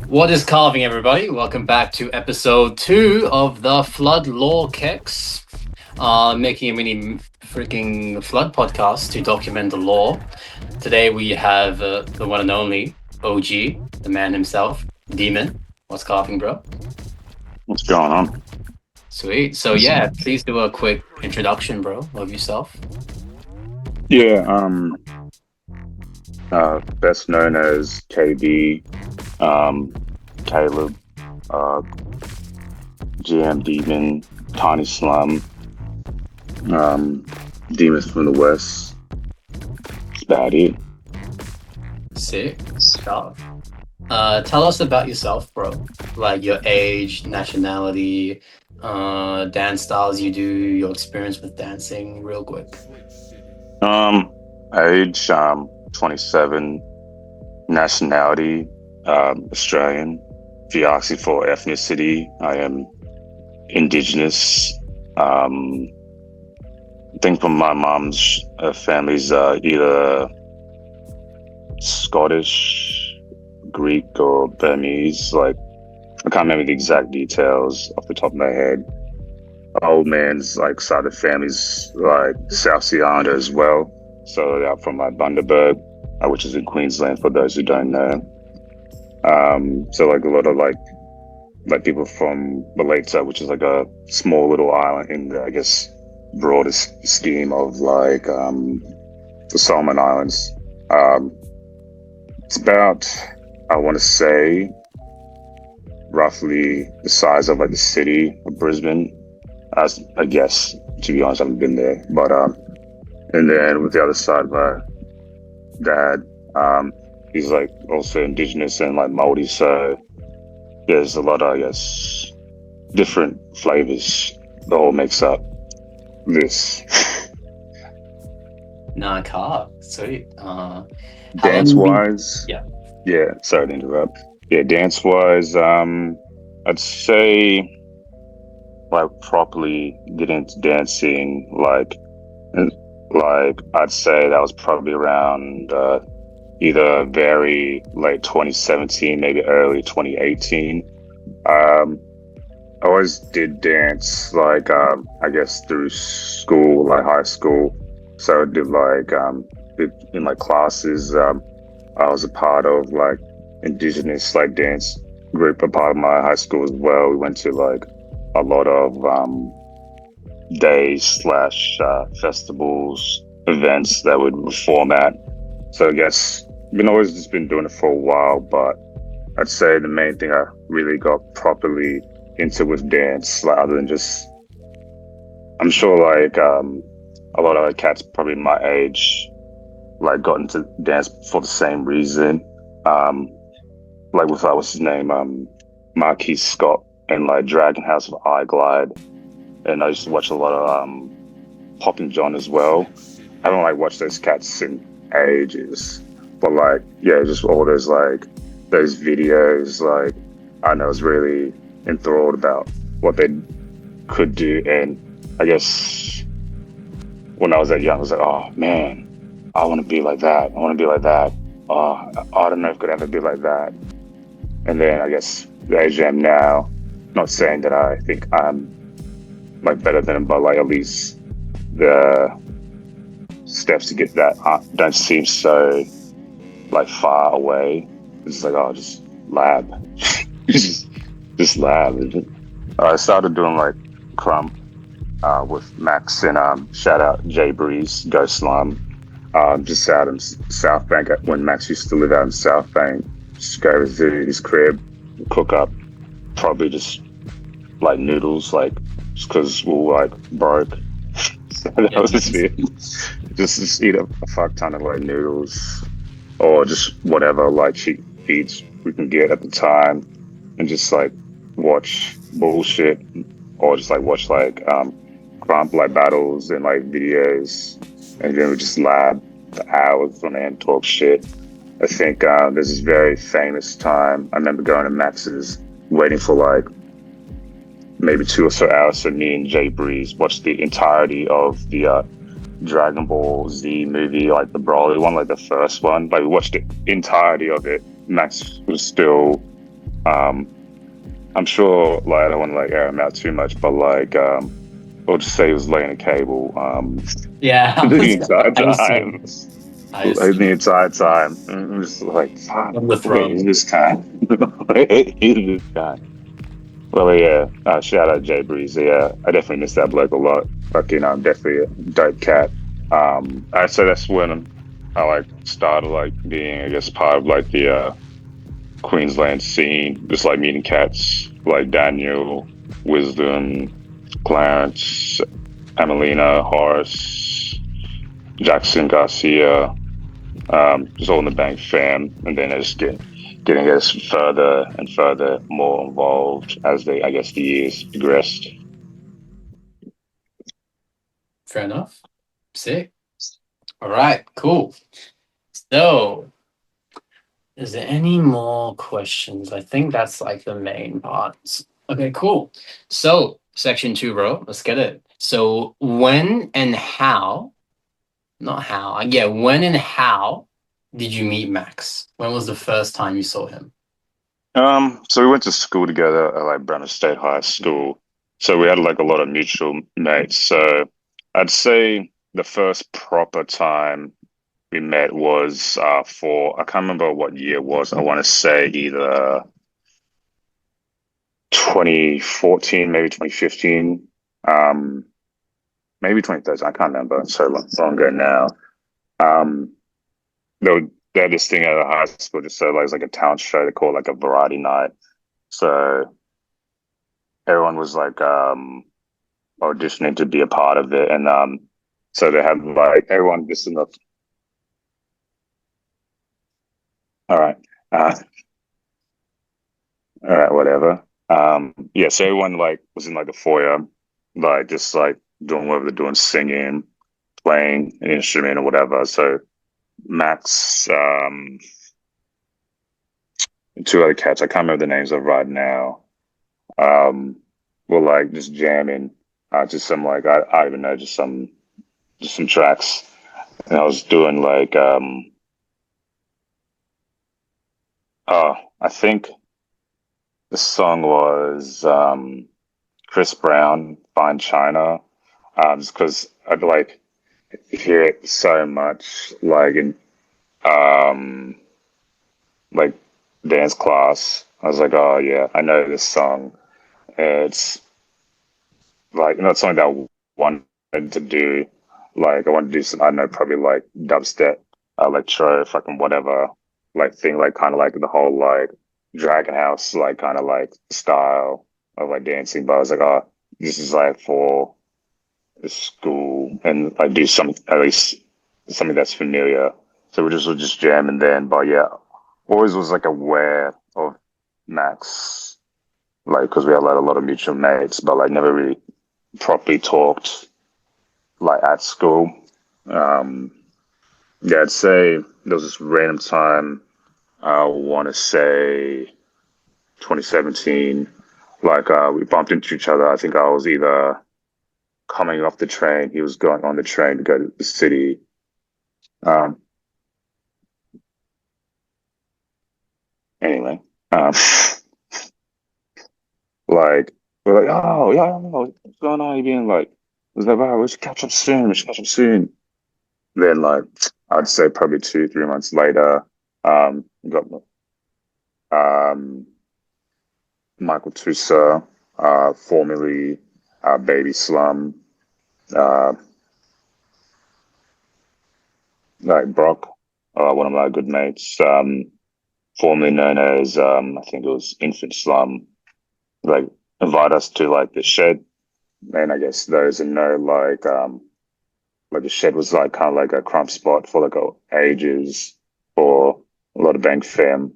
What is carving, everybody? Welcome back to episode 2 of the Flood Law Kex. Making a mini freaking flood podcast to document the law. Today we have the one and only OG, the man himself, Demon. What's carving, bro? What's going on? Sweet. So yeah, please do a quick introduction, bro, of yourself. Yeah, best known as KB, Caleb, uh, GM Demon, Tiny Slum, Demons from the West. That's about it. Sick stuff. Tell us about yourself, bro. Like your age, nationality, dance styles you do, your experience with dancing, real quick. Age, 27, nationality, Australian. If you ask me for ethnicity, I am Indigenous. I think from my mom's family's either Scottish, Greek, or Burmese. Like, I can't remember the exact details off the top of my head. Old man's like side of the family's like South Sea Islander as well. So they're from like Bundaberg, which is in Queensland for those who don't know. So like a lot of like people from Malta, which is like a small little island in the, I guess, broadest scheme of like the Solomon Islands. It's about, I want to say, roughly the size of like the city of Brisbane. As I guess, to be honest, I haven't been there. But and then with the other side of my dad, he's like also Indigenous and like Maori. So there's a lot of, I guess, different flavors that all makes up this. Nah, car. Sweet. Dance wise, Yeah. yeah. Sorry to interrupt. Yeah, dance wise, I'd say like properly get into dancing, like I'd say that was probably around either very late 2017, maybe early 2018. I always did dance, like I guess through school, like high school. So I did like in like classes. I was a part of like Indigenous like dance group, a part of my high school as well. We went to like a lot of days slash festivals, events that would format. So I guess been always just been doing it for a while, but I'd say the main thing I really got properly into with dance, like other than just, I'm sure like a lot of cats probably my age like got into dance for the same reason. Like with what's his name, Marquis Scott and like Dragon House of I Glide. And I used to watch a lot of Popping John as well. I haven't like watched those cats in ages, but like yeah, just all those like those videos. Like I was really enthralled about what they could do, and I guess when I was that young, I was like, oh man, I want to be like that. I want to be like that. I don't know if I could ever be like that. And then I guess the age I am now, not saying that I think I'm like better than him, but like at least the steps to get that don't seem so like far away. It's like, oh, just lab, just lab. I started doing like crump with Max and shout out Jay Breeze, Go Slum, just out in South Bank when Max used to live out in South Bank. Just go to his crib, cook up probably just like noodles, like just because we were like broke. So that was just it. Just eat a fuck ton of like noodles or just whatever like cheap feeds we can get at the time, and just like watch bullshit or just like watch like crump like battles and like videos, and then we just lab for hours on end, talk shit. I think there's this very famous time I remember going to Max's, waiting for like maybe 2 or so hours. So me and Jay Breeze watched the entirety of the Dragon Ball Z movie, like the Broly one, like the first one. Like we watched the entirety of it. Max was still Um, I'm sure, like, I don't want to like air him out too much, but like, we'll just say he was laying a cable, Yeah, the entire I time, assume. I like, the assume. entire time. And I'm just like, fuck, On the wait, is throne. this guy? Is this guy? Well, yeah, shout out Jay Breeze. Yeah, I definitely miss that bloke a lot. Fucking, definitely a dope cat. I'd say that's when I like started like being, I guess, part of like the Queensland scene, just like meeting cats like Daniel, Wisdom, Clarence, Emelina, Horace, Jackson Garcia, just all in the Bank fam, and then I just getting us further and further more involved as I guess the years progressed. Fair enough. Sick. All right, cool. So, is there any more questions? I think that's like the main parts. Okay, cool. So, section two, bro. Let's get it. So, when and how, not how, yeah, when and how did you meet Max? When was the first time you saw him? So we went to school together at like Brandon State High School. So we had like a lot of mutual mates. So I'd say the first proper time we met was for I can't remember what year it was. I want to say either 2014, maybe 2015, um, maybe 2013. I can't remember. It's so long ago now. Um, they had this thing at the high school, just so like it's like a talent show. They call it like a variety night. So everyone was like auditioning to be a part of it, and so they had like everyone just in the all right, uh, all right, whatever. Yeah, so everyone like was in like a foyer, like just like doing whatever they're doing, singing, playing an instrument or whatever. So Max, and two other cats, I can't remember the names of right now, um, were like just jamming, just some like I don't even know, just some tracks, and I was doing like oh, I think the song was Chris Brown, Fine China, just because I'd like hear it so much, like in um, like dance class. I was like, oh yeah, I know this song. It's like it's something that I wanted to do. Like I wanted to do some, I don't know, probably like dubstep, electro, fucking whatever, like thing, like kind of like the whole like Dragon House, like kind of like style of like dancing. But I was like, oh, this is like for the school, and like do some at least something that's familiar. So we just jam and then, but yeah, always was like aware of Max, like because we had like a lot of mutual mates, but like never really properly talked like at school. Um, yeah, I'd say there was this random time. I want to say 2017. Like we bumped into each other. I think I was either coming off the train. He was going on the train to go to the city. Um, anyway, um, like we're like, oh yeah, what's going on? You being like, it was like, wow, we should catch up soon. We should catch up soon. Then like I'd say probably 2, 3 months later, got um Michael Tusa, formerly Baby Slum, uh, like Brock, one of my good mates, formerly known as I think it was Infant Slum, like invite us to like the shed. And I guess those who know like the shed was like kind of like a crump spot for like ages for a lot of bank fam.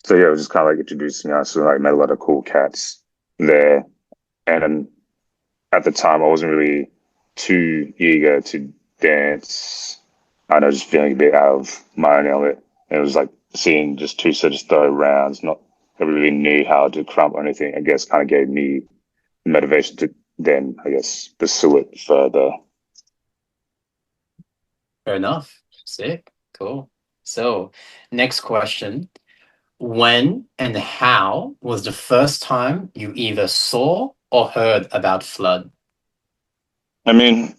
So yeah, it was just kind of like introducing us and like met a lot of cool cats there. And at the time, I wasn't really too eager to dance. I know, just feeling a bit out of my own element. And it was like seeing just two sort of throw rounds, not that we really knew how to crump or anything, I guess kind of gave me motivation to then, I guess, pursue it further. Fair enough. Sick. Cool. So, next question. when and how was the first time you either saw or heard about flood? I mean,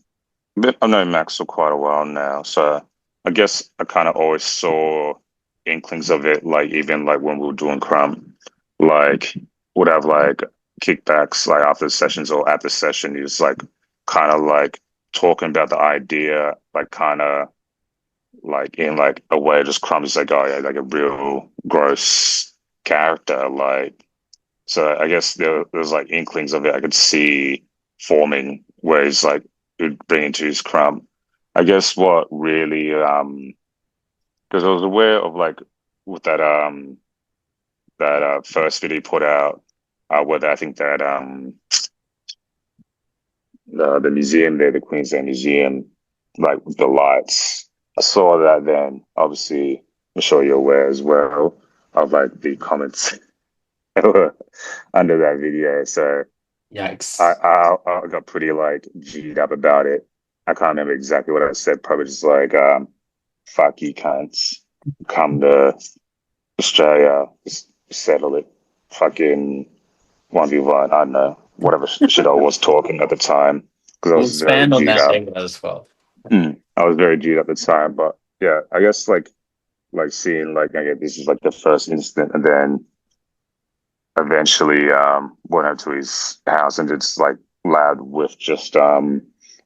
I've known Max for quite a while now, so I guess I kind of always saw inklings of it, like even like when we were doing Crumb, like would have like kickbacks like after sessions or at the session. He was like kind of like talking about the idea, like kind of like in like a way, just Crumb is like, oh yeah, like a real gross character, like. So I guess there's like inklings of it I could see forming where he's like would bring into his crumb. I guess what really because I was aware of like with that first video he put out where I think that the museum there, the Queensland Museum, like with the lights. I saw that then obviously I'm sure you're aware as well of like the comments under that video. So I, Yikes. I I got pretty like G'd up about it. I can't remember exactly what I said. Probably just like "fuck you, cunts, come to Australia, just settle it." Fucking 1v1. I don't know whatever shit I was talking at the time because I We'll was very expand on G'd that up. later as well. I was very G'd up at the time, but yeah, I guess like seeing like I guess this is like the first incident, and then eventually went up to his house and it's like loud with just I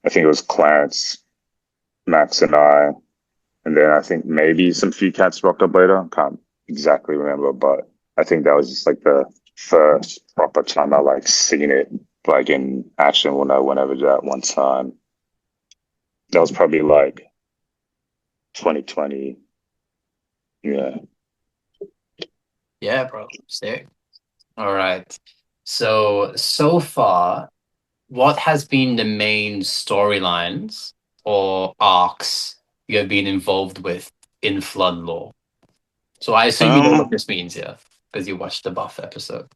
think it was Clarence, Max and I, and then I think maybe some few cats rocked up later. Can't exactly remember, but I think that was just like the first proper time I like seen it like in action when I went over that one time. That was probably like 2020. Yeah. Yeah, bro. Sick. All right. So far, what has been the main storylines or arcs you have been involved with in flood law? So I assume you know what Um this means, yeah, because you watched the Buff episode.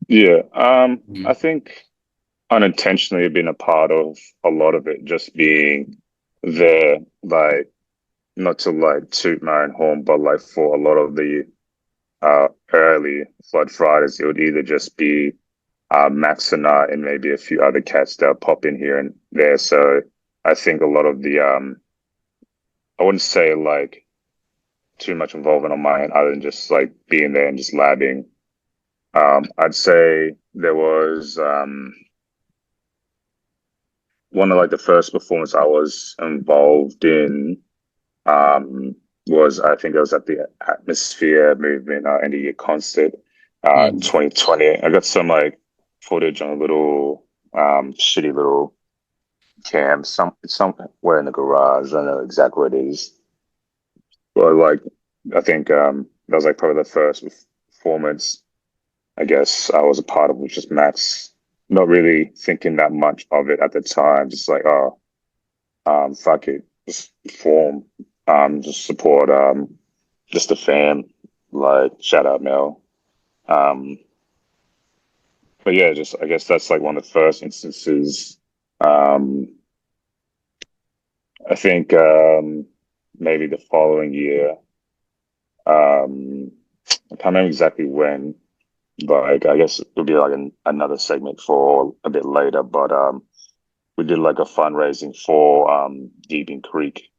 yeah. I Mhm. think unintentionally been a part of a lot of it just being there, like not to like toot my own horn, but like for a lot of the early Flood Fridays, it would either just be Max and I and maybe a few other cats that pop in here and there. So I think a lot of the I wouldn't say like too much involvement on my end other than just like being there and just labbing. I'd say there was one of like the first performance I was involved in um, was I think it was at the Atmosphere Movement End of Year concert in Mm. 2020. I got some like footage on a little shitty little cam, somewhere in the garage. I don't know exactly where it is, but like I think that was like probably the first performance I guess I was a part of, which is Max. Not really thinking that much of it at the time, just like oh fuck it, just form, just support, just the fam, like shout out Mel. Um, but yeah, just I guess that's like one of the first instances. Um, I think maybe the following year, I can't remember exactly when, but like, I guess it would be like another segment for a bit later. But we did like a fundraising for Deebing Creek,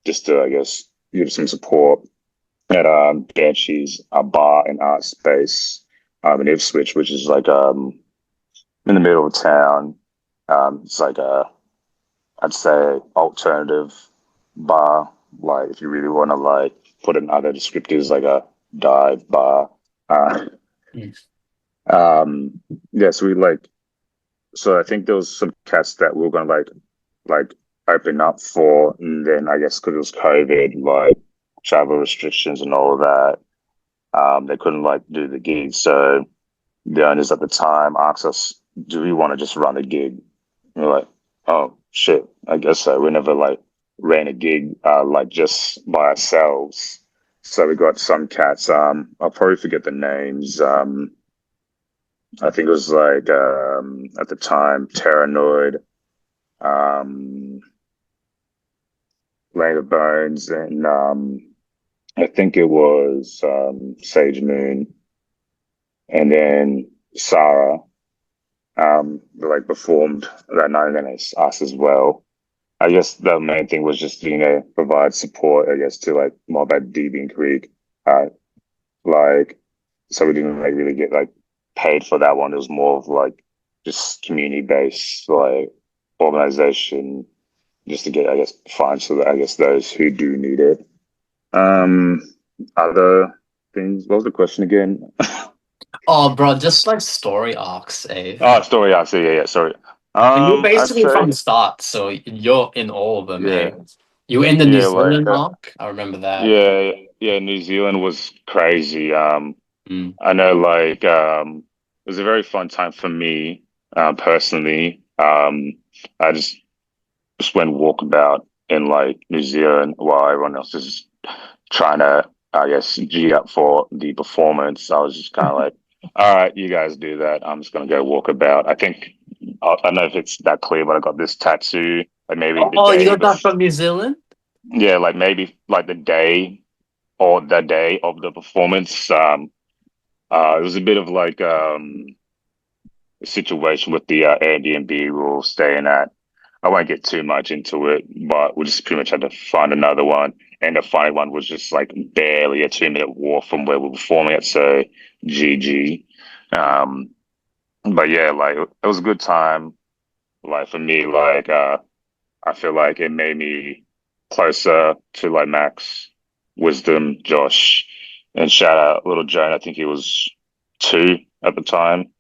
just to I guess give some support at Banshees, a bar and art space in Ipswich, which is like in the middle of town. It's like a I'd say alternative bar. Like if you really want to like put in other descriptors, like a dive bar. Uh, Mm. yeah, so we like so I think there was some cats that we were gonna like open up for, and then I guess because it was COVID, like travel restrictions and all of that, they couldn't like do the gig. So the owners at the time asked us, "Do we want to just run a gig?" And we're like, "Oh shit, I guess so." We never like ran a gig like just by ourselves. So we got some cats. I'll probably forget the names. I think it was like at the time Terranoid, um, Lane of Bones, and I think it was Sage Moon, and then Sarah like performed that night, and then it's us as well. I guess the main thing was just provide support, I guess, to like mob at Deebing Creek. Uh, like so we didn't like really get like paid for that one. It was more of like just community based like organization just to get I guess funds for I guess those who do need it. Um Other things. What was the question again? Oh, bro, just like story arcs, eh? Oh, story. I see. Yeah, sorry. And you're I'd basically from say the start, so you're in all of them, eh? yeah, You were in the New yeah, like Zealand arc. I remember that. yeah, yeah. New Zealand was crazy. Mm. I know, like, it was a very fun time for me, personally. I just went walkabout in like New Zealand while everyone else is trying to, I guess, G up for the performance. I was just kind of like, all right, you guys do that. I'm just gonna go walk about. I think I don't know if it's that clear, but I got this tattoo. Like maybe the Oh, you day got that before, from New Zealand? yeah, like maybe like the day or the day of the performance. It was a bit of like a situation with the Airbnb we were staying at. I won't get too much into it, but we just pretty much had to find another one. And the final one was just like barely a 2 minute walk from where we were performing at. So GG. Um, but yeah, like it was a good time. Like for me, like I feel like it made me closer to like Max, Wisdom, Josh, and shout out little Joan. I think he was 2 at the time.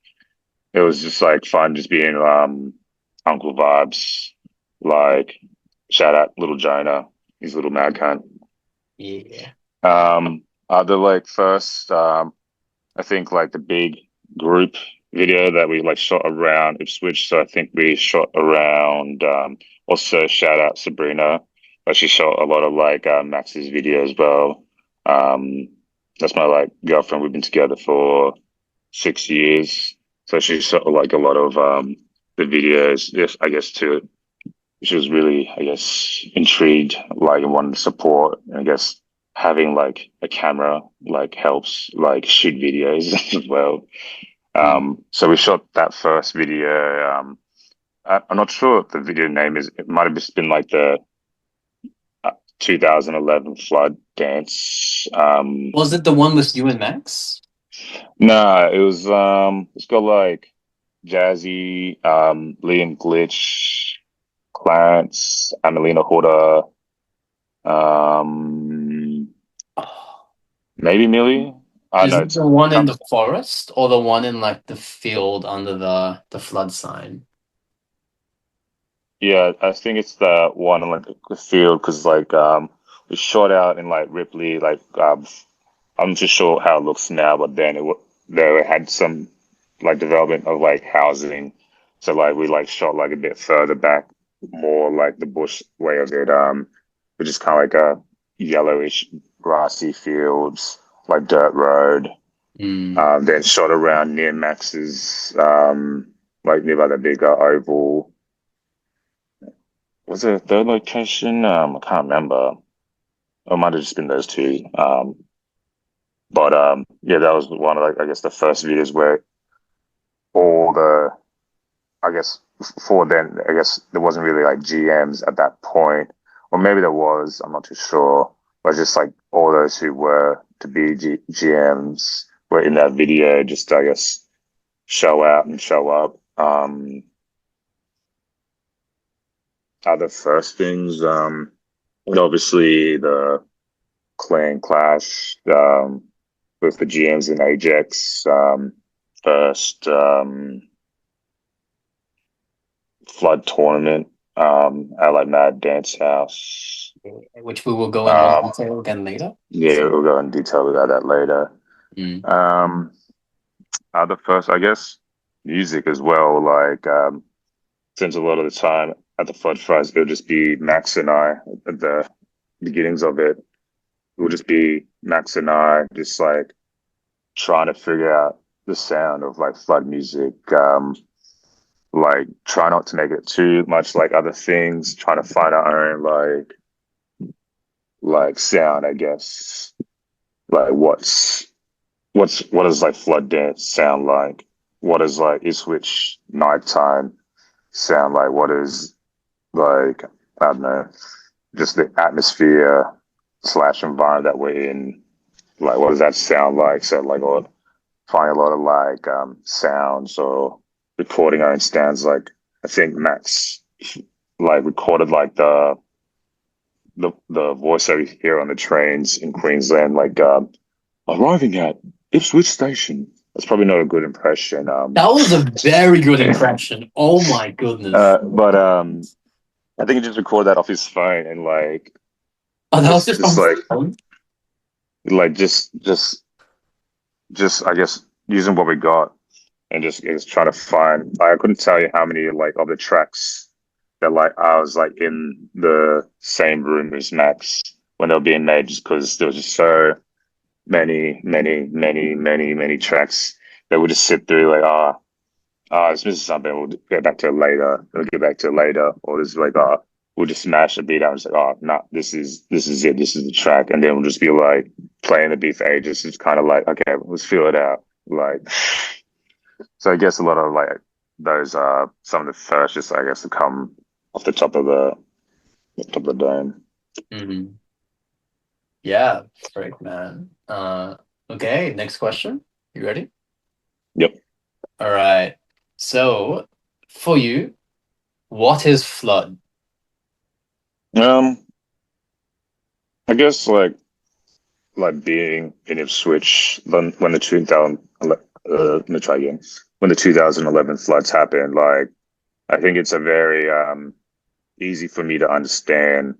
It was just like fun, just being uncle vibes. Like shout out little Jonah, he's a little mad cunt. Yeah. Other like first, I think like the big group video that we like shot around Ipswich. So I think we shot around. Also shout out Sabrina, but she shot a lot of like Max's video as well. Um, that's my like girlfriend. We've been together for 6 years. So she saw like a lot of the videos. Yes, I guess too. She was really, I guess, intrigued, like and wanted to support. And I guess having like a camera like helps like shoot videos as well. Mm. So we shot that first video. I'm not sure what the video name is. It might have just been like the 2011 flood dance. Was it the one with you and Max? No, it was it's got like Jazzy, Liam Glitch, Clarence, Amelina Huda, um, Oh, maybe Millie. I is know it it's the one in come. the forest or the one in like the field under the flood sign? Yeah, I think it's the one on like the field because like we shot out in like Ripley. Like I'm not too sure how it looks now, but then they had some like development of like housing, so like we like shot like a bit further back, more like the bush way of it. Which is kind of like a yellowish grassy fields, like dirt road. Mm. Then shot around near Max's, like near by the bigger oval. Was there a third location? I can't remember. It might have just been those two. But yeah, that was one of like I guess the first videos where all the I guess before then I guess there wasn't really like GMs at that point, or maybe there was. I'm not too sure. But just like all those who were to be GMs were in that video, just I guess show out and show up. Other first things, and obviously the clan clash with the GMs in Ajax. First flood tournament at like Mad Dance House. Which we will go in more Um, detail again later. yeah, we'll go in detail about that later. Mm. Um, Other first, I guess, music as well. Like, since a lot of the time at the Flood Fries, it'll just be Max and I at the beginnings of it. It will just be Max and I just like trying to figure out the sound of like flood music. Like try not to make it too much like other things, trying to find our own like sound, I guess. like what does like flood dance sound like? What does like Ipswich nighttime sound like? What is like I don't know, just the atmosphere slash environment that we're in. Like, what does that sound like? So, like, or find a lot of like sounds or recording own stands. Like, I think Max like recorded like the voiceover you hear on the trains in Queensland, like arriving at Ipswich Station. That's probably not a good impression. That was a very good impression. Oh my goodness. But I think he just recorded that off his phone and like Oh, that was just just just on like phone? like just I guess using what we got and just trying to find. I couldn't tell you how many like of the tracks that like I was like in the same room as Max when they were being made, just because there was just so many tracks that would just sit through like it's missing something. We'll get back to it later. We'll get back to it later, or just like we'll just smash the beat out and say, oh, no, this is it. This is the track, and then we'll just be like playing the beat for ages. It's kind of like okay, let's feel it out. Like so, I guess a lot of like those are some of the first, just I guess to come off the top of the dome. Mm-hmm. Yeah, great, man. Okay, next question. You ready? Yep. All right. So, for you, what is flood? Um, I guess like being in Ipswich when the 2011 let me try again. When the 2011 floods happened, like I think it's a very easy for me to understand,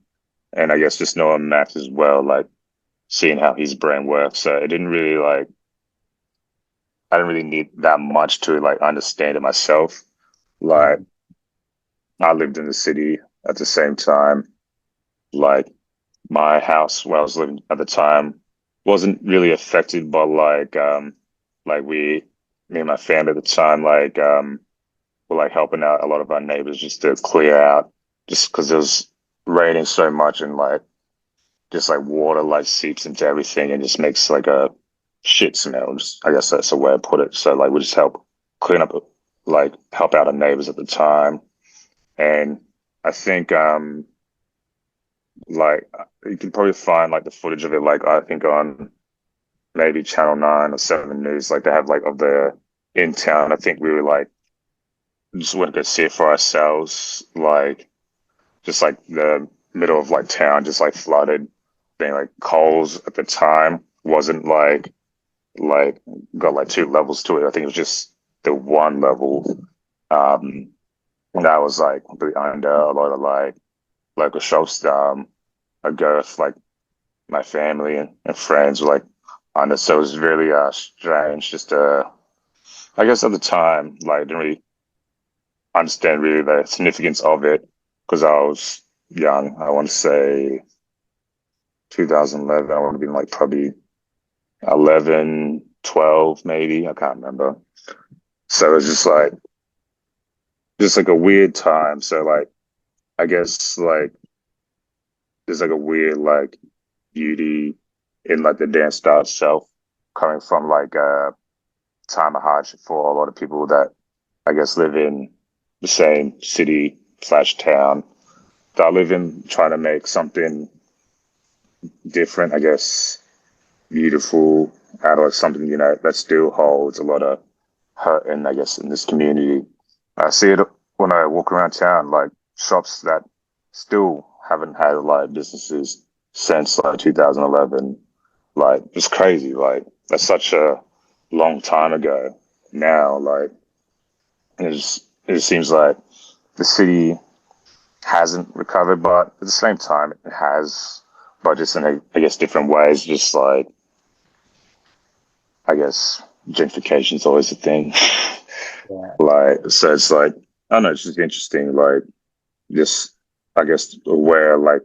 and I guess just knowing Max as well, like seeing how his brain works. So it didn't really like I didn't really need that much to like understand it myself. Like Mhm. I lived in the city at the same time. Like my house where I was living at the time wasn't really affected by like me and my family at the time were like helping out a lot of our neighbors just to clear out just because it was raining so much and like just like water like seeps into everything and just makes like a shit smell. Just, I guess that's the way I put it. So like we just help clean up like help out our neighbors at the time. And I think like you can probably find like the footage of it like I think on maybe Channel 9 or 7 News, like they have like of the in town. I think we were like just went to go see it for ourselves, like just like the middle of like town just like flooded. Being like Coles at the time wasn't like got like two levels to it. I think it was just the one level. Um that was like completely under a lot of like local shops. I go with like my family and friends were like under, so it was really strange. Just I guess at the time, like didn't really understand really the significance of it because I was young. I want to say 2011. I would have been like probably 11, 12, maybe. I can't remember. So it was just like a weird time. So like I guess like there's like a weird like beauty in like the dance style itself, coming from like a time of hardship for a lot of people that I guess live in the same city slash town that I live in, trying to make something different, I guess, beautiful out of something, that still holds a lot of hurt in, I guess, in this community. I see it when I walk around town, like shops that still haven't had a lot of businesses since like 2011. Like, it's crazy. Like, that's such a long time ago now. Like, it seems like the city hasn't recovered, but at the same time, it has, but just in, I guess, different ways. Just like, I guess, gentrification is always a thing. Yeah. Like, so it's like, I don't know, it's just interesting. Like, just, I guess, where like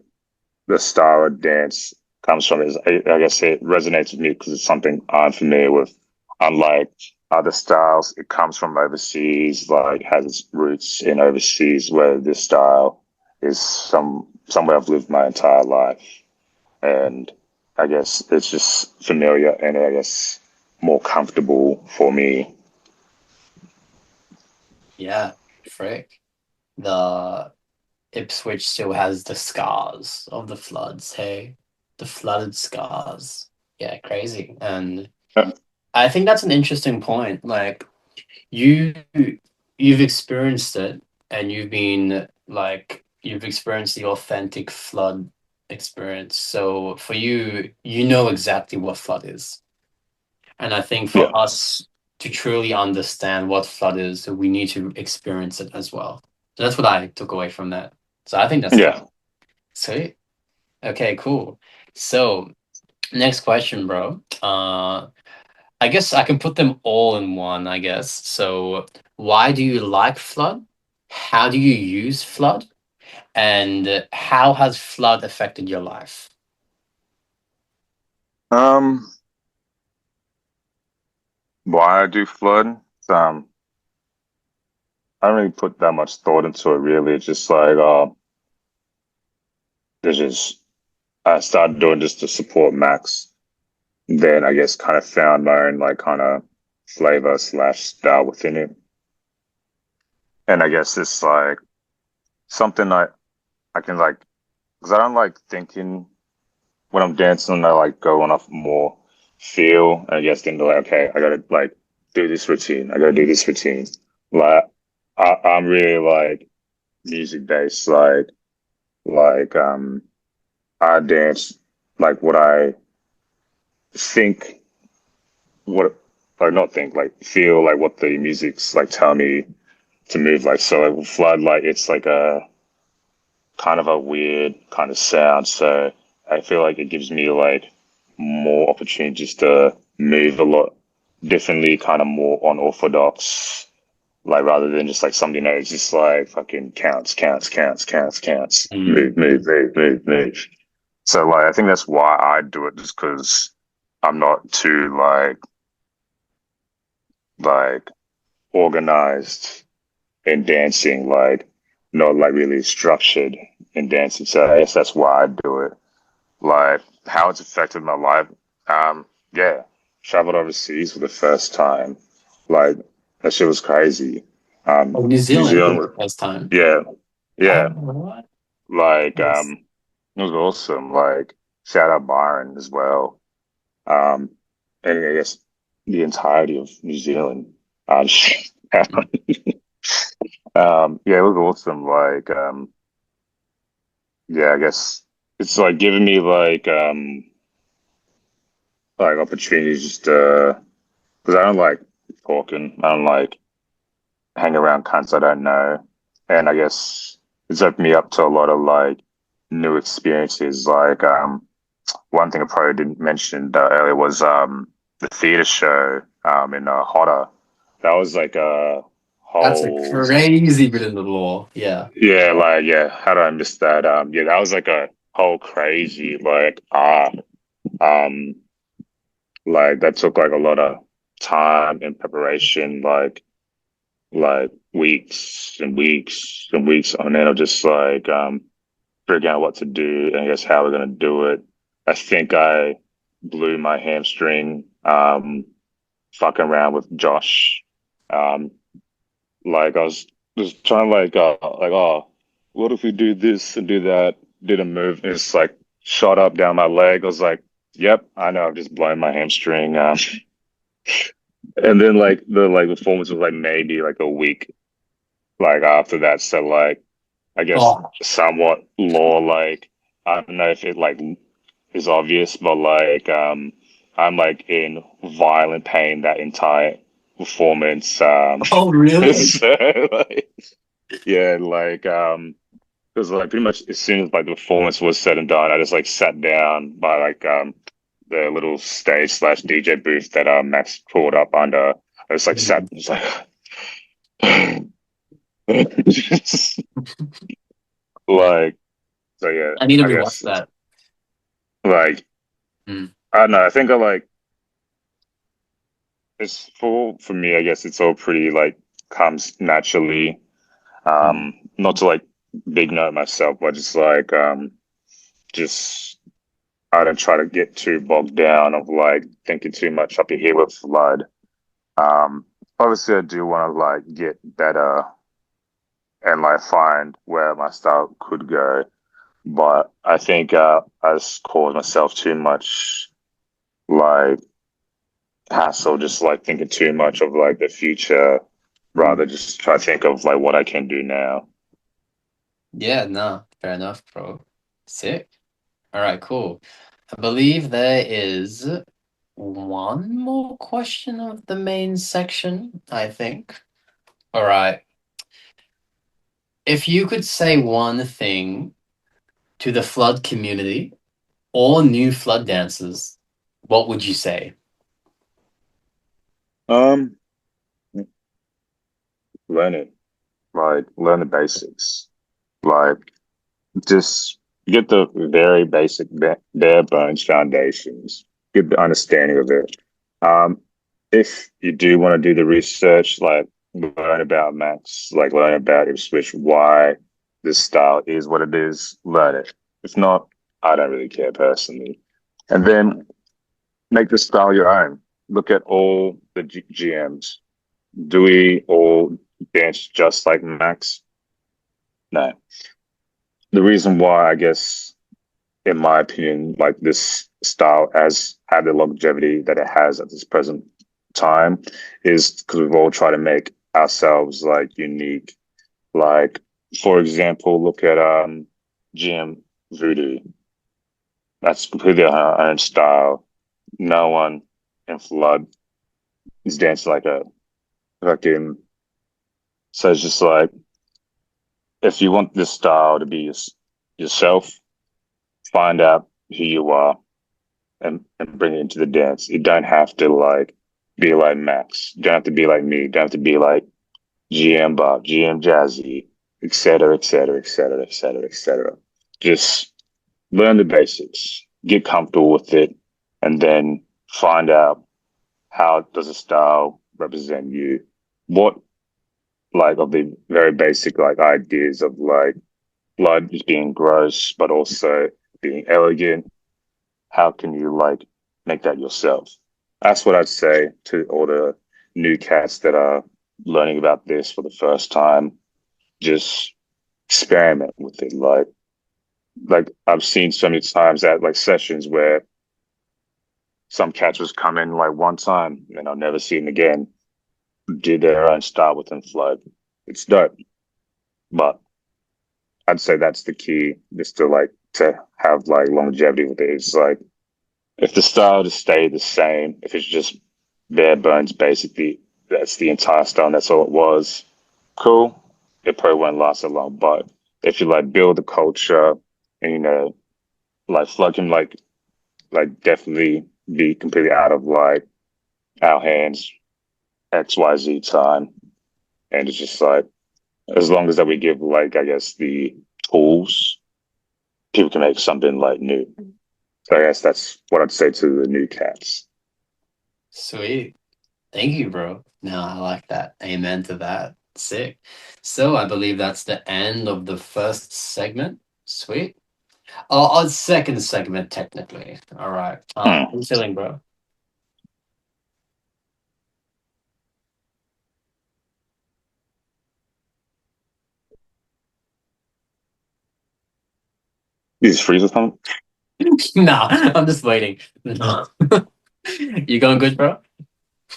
the style of dance comes from is, I guess it resonates with me because it's something I'm familiar with. Unlike other styles, it comes from overseas, like has its roots in overseas, where this style is somewhere I've lived my entire life. And I guess it's just familiar and I guess more comfortable for me. Yeah, frick. The Ipswich still has the scars of the floods, hey? The flooded scars. Yeah, crazy. And Uh, I think that's an interesting point. Like you you've experienced it and you've experienced the authentic flood experience. So for you, you know exactly what flood is. And I think yeah, for us to truly understand what flood is, we need to experience it as well. So that's what I took away from that. So I think that's good. yeah. Sweet. Okay, cool. So next question, bro. I guess I can put them all in one, I guess. So why do you like flood? How do you use flood? And how has flood affected your life? Um, why I do flood? Um, I don't really put that much thought into it. Really, it's just like there's just I started doing just to support Max. Then I guess kind of found my own like kind of flavor slash style within it. And I guess it's like something I can like because I don't like thinking when I'm dancing. I like going off more feel. I guess then like okay, I gotta like do this routine. I gotta do this routine. Like I'm really like music based. Like I dance like what I think what like not think like feel like what the music's like tell me to move like so like with flood like it's like a kind of a weird kind of sound so I feel like it gives me like more opportunities to move a lot differently kind of more unorthodox like rather than just like something that is just like fucking counts Mm. move so like I think that's why I do it just because I'm not too like organized in dancing, like not like really structured in dancing. So I guess that's why I do it. Like how it's affected my life. Yeah, traveled overseas for the first time. Like that shit was crazy. Oh, New New Zealand for Zealand, the first time. yeah, Oh, yeah. what? Like Yes. it was awesome. Like shout out Byron as well. Um, and I guess the entirety of New Zealand. Yeah, it was awesome. Yeah, I guess it's like giving me like opportunities just because I don't like talking. I don't like hang around cunts I don't know, and I guess it's opened me up to a lot of like new experiences. One thing I probably didn't mention earlier was the theater show in Hodder. That was like a That's a whole crazy bit in the law. Yeah. yeah, like yeah. How did I miss that? Yeah, that was like a whole crazy um like that took like a lot of time and preparation, like weeks and weeks and weeks on end of just like figuring out what to do and I guess how we're gonna do it. I think I blew my hamstring fucking around with Josh. Um like I was just trying like oh what if we do this and do that, did a move and it's like shot up down my leg. I was like, yep, I know I've just blown my hamstring. And then like the performance was like maybe like a week like after that. So like I guess Oh, somewhat law like I don't know if it like is obvious, but I'm like in violent pain that entire performance. oh, really? So like yeah, because like pretty much as soon as like the performance was said and done, I just like sat down by the little stage slash DJ booth that Max crawled up under. I just like sat, Mm. just like like so yeah. I need to I rewatch guess that. like Mm. I don't know. I think I like it's for me. I guess it's all pretty like comes naturally. Mm. Not to like big note myself, but just just I don't try to get too bogged down of like thinking too much up here with flood. Obviously, I do want to like get better and like find where my style could go, but I think I just caused myself too much like hassle, just like thinking too much of like the future, rather just try to think of like what I can do now. Yeah, no, fair enough, bro. Sick. All right, cool. I believe there is one more question of the main section, I think. All right. If you could say one thing to the flood community or new flood dancers, what would you say? Um, Learn it, like learn the basics, like just get the very basic bare bones foundations, get the understanding of it. Um, if you do want to do the research, like learn about Max, like learn about Ipswich, why this style is what it is, learn it. If not, I don't really care personally. And then make the style your own. Look at all the GMs. Do we all dance just like Max? No. The reason why, I guess, in my opinion, like this style has had the longevity that it has at this present time is because we've all tried to make ourselves like unique. Like, for example, look at GM Voodoo. That's completely our own style. No one in Flood is dancing like a fucking. So it's just like if you want this style to be yourself, find out who you are and bring it into the dance. You don't have to like be like Max. You don't have to be like me. You don't have to be like GM Bob, GM Jazzy, etc., etc., etc., etc., etc. Just learn the basics, get comfortable with it, and then find out how does a style represent you. What like of the very basic like ideas of like blood is being gross, but also being elegant. How can you like make that yourself? That's what I'd say to all the new cats that are learning about this for the first time. Just experiment with it. Like I've seen so many times at like sessions where some cats just come in like one time and I'll never see them again. Did their own style within flood. It's dope. But I'd say that's the key, just to like to have like longevity with it. It's like if the style just stay the same, if it's just bare bones, basically, that's the entire style and that's all it was, cool. It probably won't last so long. But if you like build the culture and like Flood can like definitely be completely out of like our hands XYZ time. And it's just like as long as that we give like I guess the tools, people can make something like new. So I guess that's what I'd say to the new cats. Sweet. Thank you, bro. No, I like that. Amen to that. Sick. So I believe that's the end of the first segment. Sweet. Oh, second segment technically. All right. How Hmm. you feeling, bro? These freeze or something? Nah, I'm just waiting. No. You going good, bro?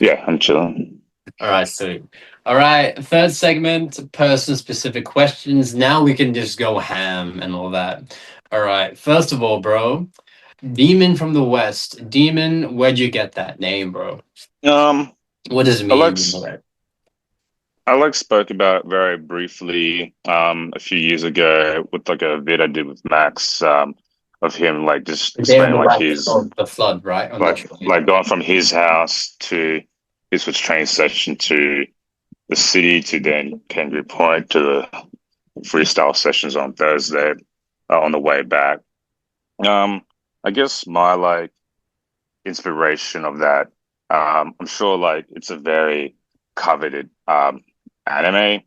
Yeah, I'm chilling. All right, sweet. All right, third segment, person-specific questions. Now we can just go ham and all that. All right, first of all, bro, Demon from the West. Demon, where'd you get that name, bro? Um, What does it I mean? like You know that? I like spoke about it very briefly a few years ago with like a vid I did with Max of him like just The day on explaining the like right his before the flood, right? On the train. like going from his house to his switch train station to the city to then Kangaroo Point to the freestyle sessions on Thursday on the way back. Um, I guess my like inspiration of that. I'm sure like it's a very coveted anime. I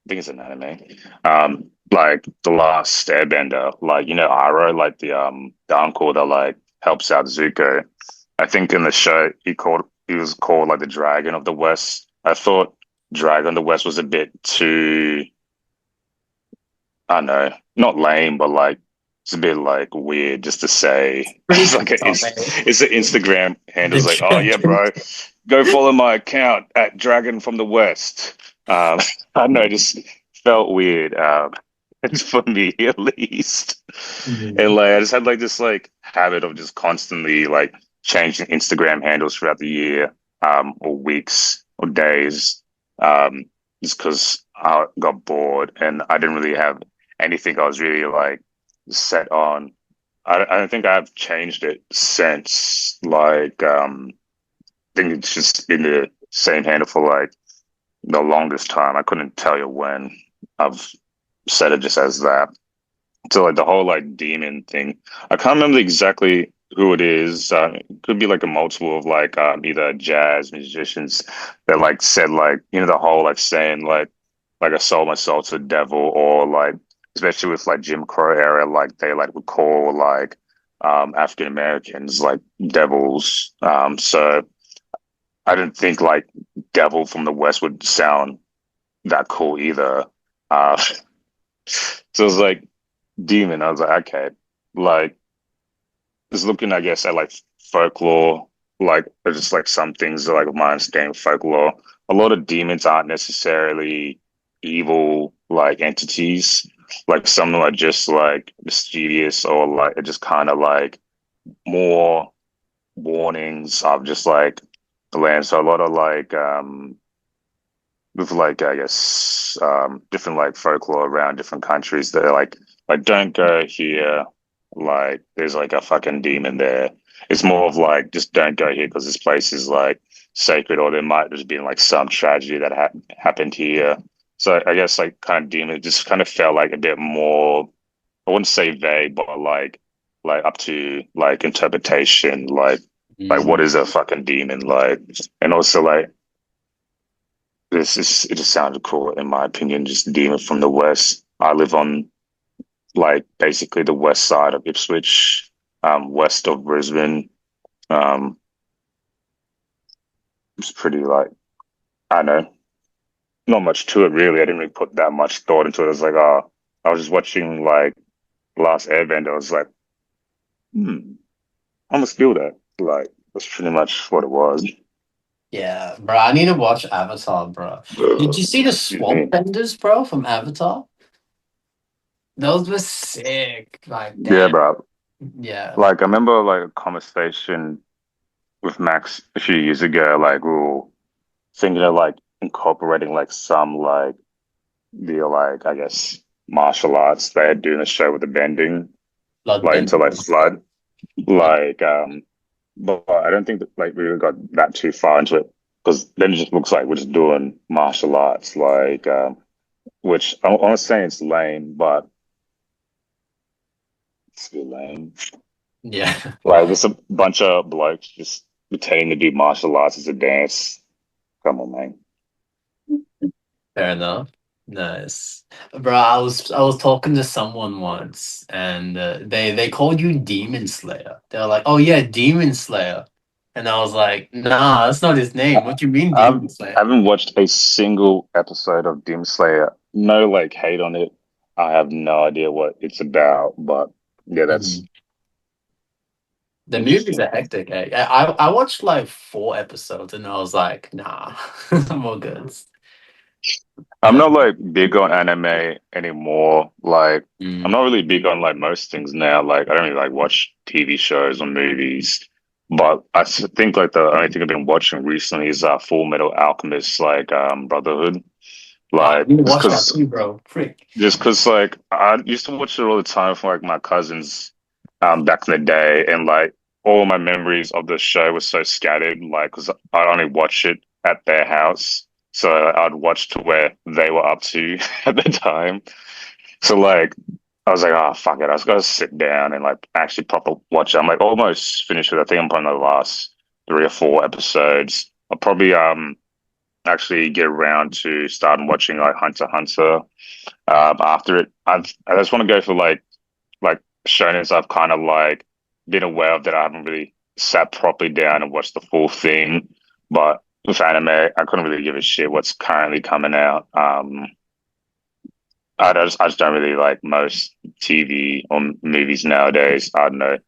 think it's an anime. like the last Airbender, like Aro, like the uncle that like helps out Zuko. I think in the show he was called like the Dragon of the West. I thought Dragon of the West was a bit too, I don't know, not lame, but like it's a bit like weird just to say. Pretty It's like topic. it's an Instagram handle. The It's like, oh yeah, dragon. bro, go follow my account at Dragon from the West. Um, I don't know, it just felt weird. For me at least. And Mhm. like I just had like this like habit of just constantly like changing Instagram handles throughout the year, or weeks or days, um, just because I got bored and I didn't really have anything I was really like set on. I don't think I've changed it since like I think it's just been the same handle for like the longest time. I couldn't tell you when I've set it just as that. So like the whole like demon thing, I can't remember exactly who it is. It could be like a multiple of like either jazz musicians that like said like the whole like saying like I sold my soul to the devil, or like especially with like Jim Crow era, like they like would call like African Americans like devils. So I didn't think like devil from the West would sound that cool either. So it was like demon. I was like, okay, like just looking, I guess, at like folklore, like or just like some things like of my understanding of folklore. A lot of demons aren't necessarily evil like entities. Like some of them are just like mischievous, or like just kind of like more warnings of just like the land. So a lot of like with like I guess different like folklore around different countries that are like don't go here, like there's like a fucking demon there. It's more of like just don't go here because this place is like sacred, or there might just be like some tragedy that happened here. So I guess like kind of demon just kind of felt like a bit more, I wouldn't say vague, but like up to like interpretation, like what Mm. is a fucking demon like, and also like this is it just sounded cool in my opinion. Just demon from the west. I live on like basically the west side of Ipswich, west of Brisbane. Um, it's pretty like I don't know, not much to it really. I didn't really put that much thought into it. I was like, oh, I was just watching like Last Airbender. I was like, I must feel that. Like that's pretty much what it was. Yeah, bro. I need to watch Avatar, bro. Did you see the Excuse swamp me. benders, bro, from Avatar? Those were sick. Like, Yeah, damn. bro. Yeah. Like I remember like a conversation with Max a few years ago. Like we were thinking of like incorporating like some like the like I guess martial arts they had doing a show with the bending like into like Bloodbenders. flood Yeah. like but I don't think that like we really got that too far into it because then it just looks like we're just doing martial arts like which I'm not saying it's lame but it's a bit lame. Yeah. Like there's a bunch of blokes just pretending to do martial arts as a dance. Come on, man. Fair enough. Nice, bro. I was talking to someone once, and they called you Demon Slayer. They were like, "Oh yeah, Demon Slayer," and I was like, "Nah, that's not his name. What do you mean, I've Demon I Slayer?" haven't watched a single episode of Demon Slayer. No, like hate on it. I have no idea what it's about, but yeah, that's Mhm. The movies interesting. are hectic. Eh? I watched like 4 episodes, and I was like, "Nah, I'm all good." I'm Yeah. not like big on anime anymore. Like I'm Mm. not really big on like most things now. Like I don't really like watch TV shows or movies. But think like the only thing I've been watching recently is Full Metal Alchemist, like Brotherhood. I Like need to watch that too, bro. Freak. just because like I used to watch it all the time for like my cousins back in the day, and like all my memories of the show were so scattered, like because I only watch it at their house, so I'd watch to where they were up to at the time. So like I was like, oh fuck it, I was gonna sit down and like actually proper watch it. I'm like almost finished with it. I think I'm on the last 3 or 4 episodes. I'll probably actually get around to starting watching like Hunter x Hunter. After it, I just want to go for like shonens I've kind of like been aware of that I haven't really sat properly down and watched the full thing. But with anime, I couldn't really give a shit what's currently coming out. I just don't really like most TV or movies nowadays. I don't know.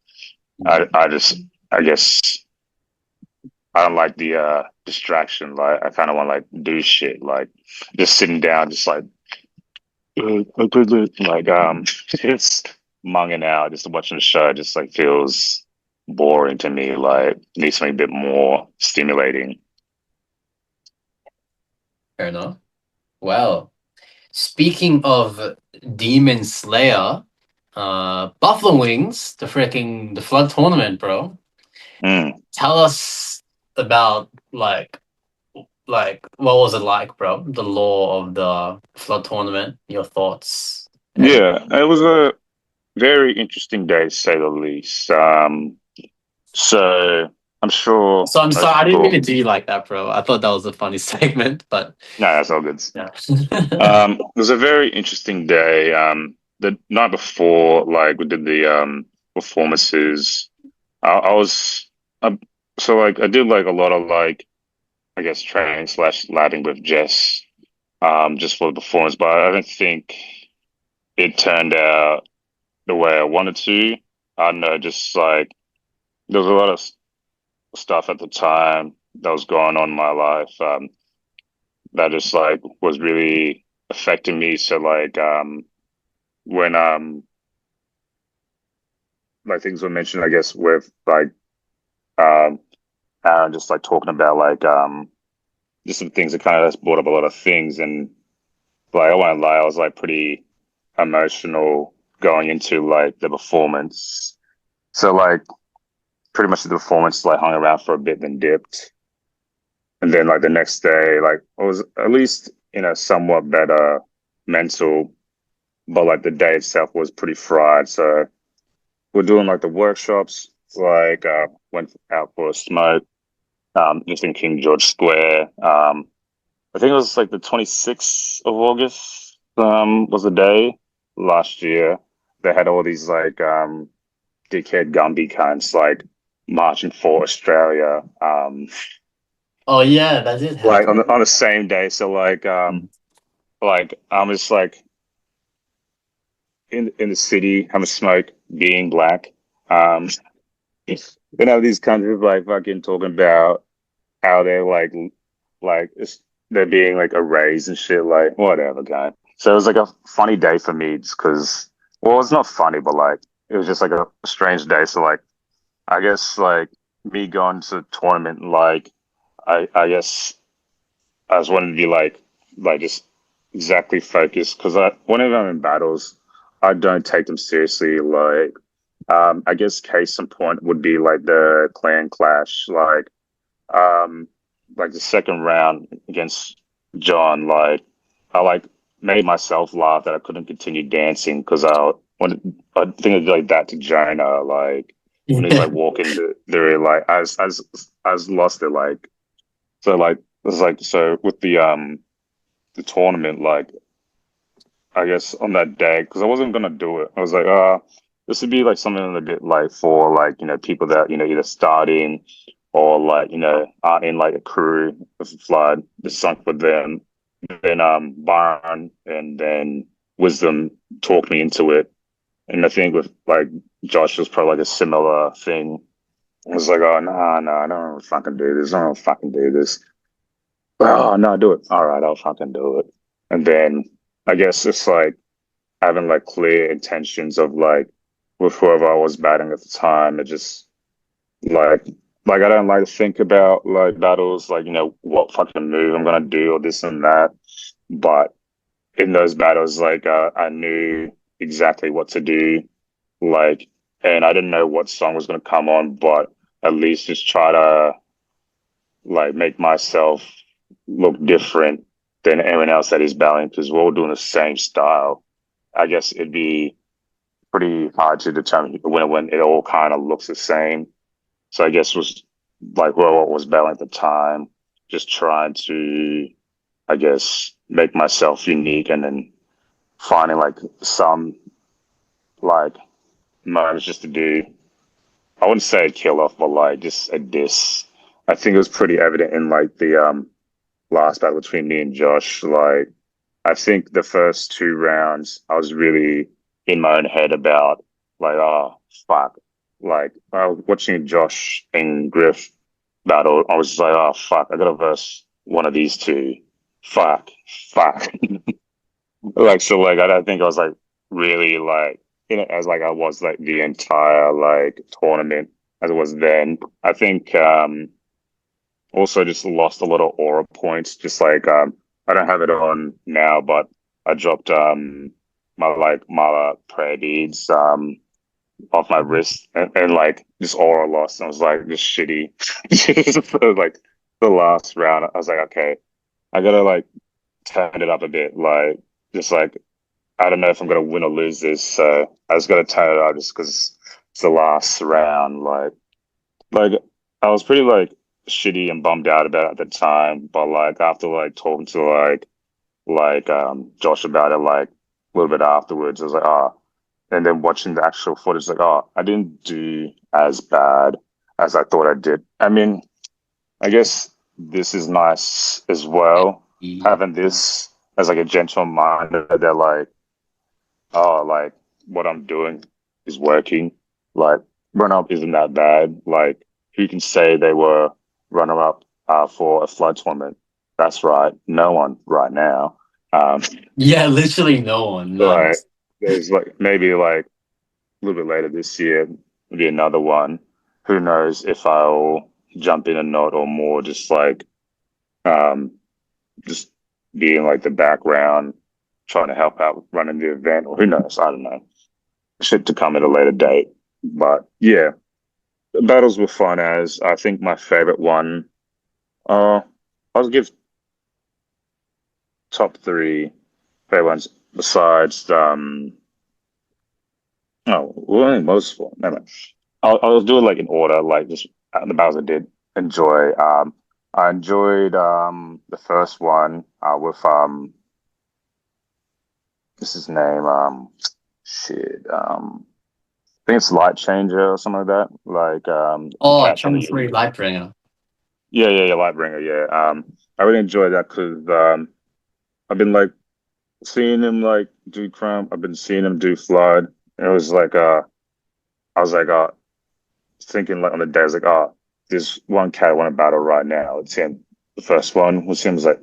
I just I guess I don't like the distraction. Like I kind of want to like do shit. Like just sitting down, just like just munging out, just watching the show. Just like feels boring to me. Like needs something a bit more stimulating. Fair enough. Well, speaking of Demon Slayer, Buffalo Wings, the Flood tournament, bro. Mm. Tell us about what was it like, bro? The law of the Flood tournament, your thoughts, and Yeah, it was a very interesting day to say the least. So I'm sure so I'm sorry, most I didn't mean people. to do you like that, bro. I thought that was a funny segment, but No, that's all good. yeah. It was a very interesting day. The night before, like we did the performances. I was so like I did like a lot of like I guess training slash labbing with Jess just for the performance, but I don't think it turned out the way I wanted to. I don't know, just like there was a lot of stuff at the time that was going on in my life that just like was really affecting me. So when like things were mentioned, I guess with like um Aaron just like talking about like just some things that kind of just brought up a lot of things and like I won't lie, I was like pretty emotional going into like the performance. So like pretty much the performance like hung around for a bit then dipped. And then like the next day, like I was at least in a somewhat better mental, but like the day itself was pretty fried. So we're doing like the workshops, like went out for a smoke, just in King George Square. I think it was like the 26th of August, was the day last year. They had all these like dickhead Gumby cunts like marching for Australia. Oh yeah, that did Like on happen. the same day. So like I'm just like in the city, having a smoke, being black. Um, then have these countries like fucking talking about how they're like they're being like erased and shit. Like whatever, guy. So it was like a funny day for me, just because. Well, it's not funny, but like it was just like a strange day. So like I guess like me going to the tournament, like I guess I just wanted to be like just exactly focused because I whenever I'm in battles, I don't take them seriously. Like I guess case in point would be like the clan clash, um like the second round against John. Like I like made myself laugh that I couldn't continue dancing because I think I did like that to Jonah. Like when he's like Yeah. walking the like I was lost it like so like it's like so with the tournament like I guess on that day because I wasn't gonna do it. I was like, this would be like something a bit like for like people that either starting or like aren't in like a crew of the flood. Just sunk with them. Then Byron and then Wisdom talked me into it, and I think with like Josh was probably like a similar thing. I was like, oh no, I don't fucking do this. I don't fucking do this. Oh no, do it. All right, I'll fucking do it. And then I guess it's like having like clear intentions of like with whoever I was batting at the time. It just like I don't like to think about like battles, like what fucking move I'm gonna do or this and that. But in those battles, like I knew exactly what to do, like, and I didn't know what song was gonna come on, but at least just try to like make myself look different than everyone else that is battling because we're all doing the same style. I guess it'd be pretty hard to determine when it all kind of looks the same. So I guess it was like whoever was battling at the time, just trying to, I guess, make myself unique, and then finding like some like moments just to do. I wouldn't say a kill off, but like just a diss. I think it was pretty evident in like the last battle between me and Josh. Like I think the first two rounds, I was really in my own head about like, oh fuck. Like I was watching Josh and Griff battle. I was just like, oh fuck, I gotta verse one of these two. Fuck, fuck. Like so, like I don't think I was like really like in it as like I was like the entire like tournament as it was then. I think also just lost a lot of aura points. Just like I don't have it on now, but I dropped my like Mala prayer beads off my wrist, and like just aura loss. And I was like just shitty. So, like the last round, I was like, okay, I gotta like turn it up a bit. Like just like I don't know if I'm gonna win or lose this, so I just gotta turn it up just because it's the last round. Like I was pretty like shitty and bummed out about it at the time, but like after like talking to Josh about it like a little bit afterwards, I was like, oh, and then watching the actual footage, like, oh, I didn't do as bad as I thought I did. I mean, I guess this is nice as well, having this as like a gentle reminder that like, oh, like what I'm doing is working. Like run up isn't that bad. Like who can say they were runner up for a flood tournament? That's right, no one right now. Um, Yeah, literally no one. like Nice. there's like maybe like a little bit later this year, maybe another one. Who knows if I'll jump in or not, or more just like um, just being like the background, trying to help out running the event, or who knows? I don't know. Shit to come at a later date. But yeah, the battles were fun. As I think my favorite one, I'll give top three favorite ones besides oh, well, I think most of them. Never mind. I'll do it like in order, like just the battles I did enjoy. I enjoyed the first one with what's his name? Shit. I think it's Light Changer or something like that. Like the Oh, cat from Chunny the free Lightbringer. yeah, Lightbringer. Yeah. I really enjoyed that because I've been like seeing him like do Crump. I've been seeing him do Flood. And it was like I was like thinking like on the day, I was like, oh, there's one cat I want to battle right now. It's him. The first one was him. I was like,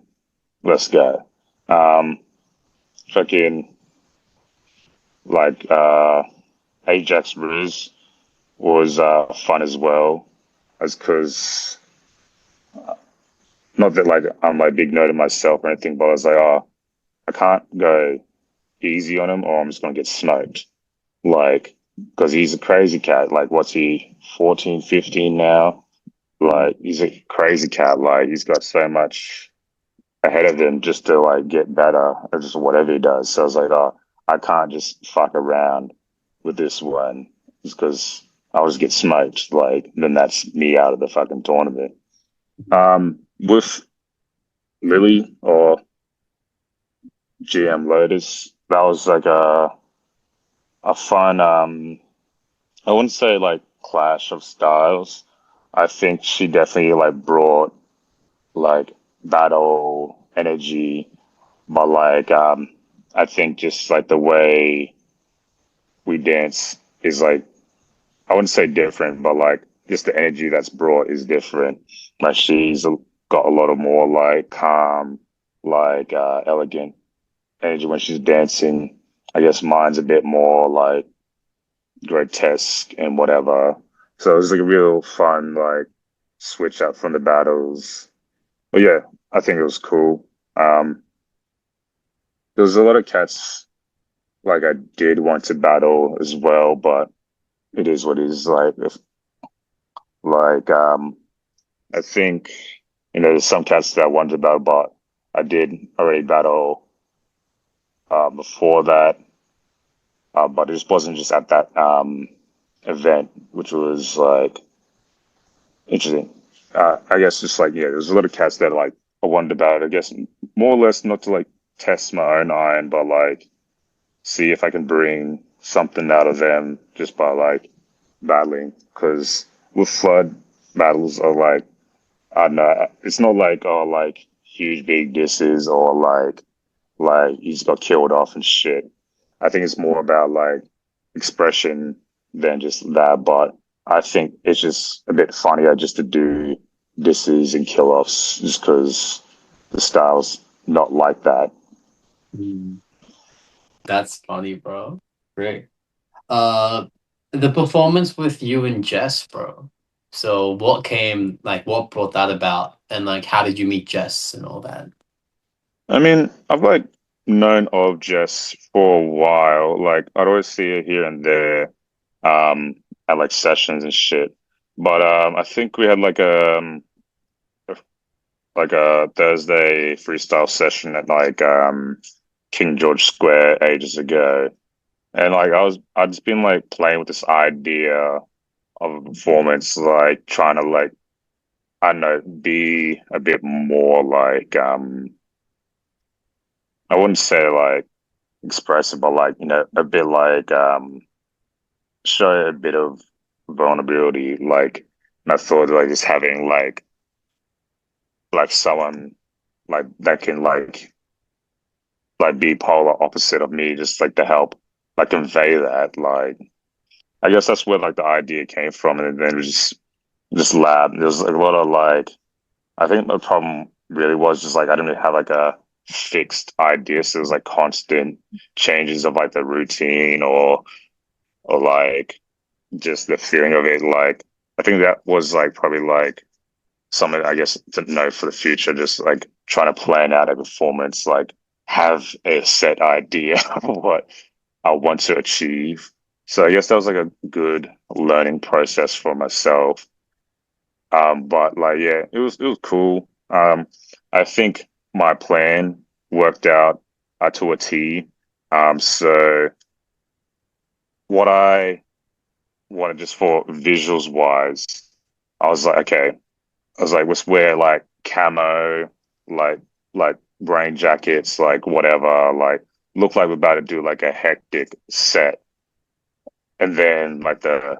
let's go. Um, fucking like Ajax Ruse was fun as well, as because not that like I'm like big nerd of myself or anything, but I was like, oh, I can't go easy on him or I'm just gonna get smoked. Like, because he's a crazy cat. Like, what's he, 14, 15 now? Like, he's a crazy cat. Like, he's got so much ahead of him just to like get better or just whatever he does. So I was like, oh, I can't just fuck around with this one just because I'll just get smoked. Like, then that's me out of the fucking tournament. With Lily or GM Lotus, that was like a fun I wouldn't say like clash of styles. I think she definitely like brought like battle energy, but like I think just like the way we dance is like I wouldn't say different, but like just the energy that's brought is different. Like she's got a lot of more like calm, like elegant energy when she's dancing. I guess mine's a bit more like grotesque and whatever. So it was like a real fun like switch up from the battles. But yeah, I think it was cool. There was a lot of cats like I did want to battle as well, but it is what it is. Like if like I think there's some cats that I wanted to battle, but I did already battle before that. But it just wasn't just at that event, which was like interesting. I guess just like yeah, there's a lot of cats that like I wondered about. I guess more or less not to like test my own iron, but like see if I can bring something out of them just by like battling. Because with flood battles are like I don't know, it's not like oh like huge big disses or like he just got killed off and shit. I think it's more about like expression than just that. But I think it's just a bit funnier just to do disses and kill offs just because the style's not like that. Mm. That's funny, bro. Great. Uh, the performance with you and Jess, bro. So what brought that about, and like, how did you meet Jess and all that? I mean, I've like known of Jess for a while. Like I'd always see her here and there, at like sessions and shit. But I think we had like a Thursday freestyle session at like King George Square ages ago. And like I'd just been like playing with this idea of a performance, like trying to like I don't know, be a bit more like I wouldn't say like expressive, but like, you know, a bit like show a bit of vulnerability. Like and I thought like just having like someone like that can like be polar opposite of me, just like to help like convey that. Like I guess that's where like the idea came from, and then it was just lab. There's like, a lot of like I think the problem really was just like I didn't really have like a fixed idea, so it was like constant changes of like the routine or like just the feeling of it. Like I think that was like probably like something I guess to know for the future, just like trying to plan out a performance, like have a set idea of what I want to achieve. So I guess that was like a good learning process for myself. But like yeah, it was cool. I think my plan worked out to a T. So what I wanted just for visuals wise, I was like, okay, I was like, let's wear like camo, like like rain jackets, like whatever, like look like we're about to do like a hectic set, and then like the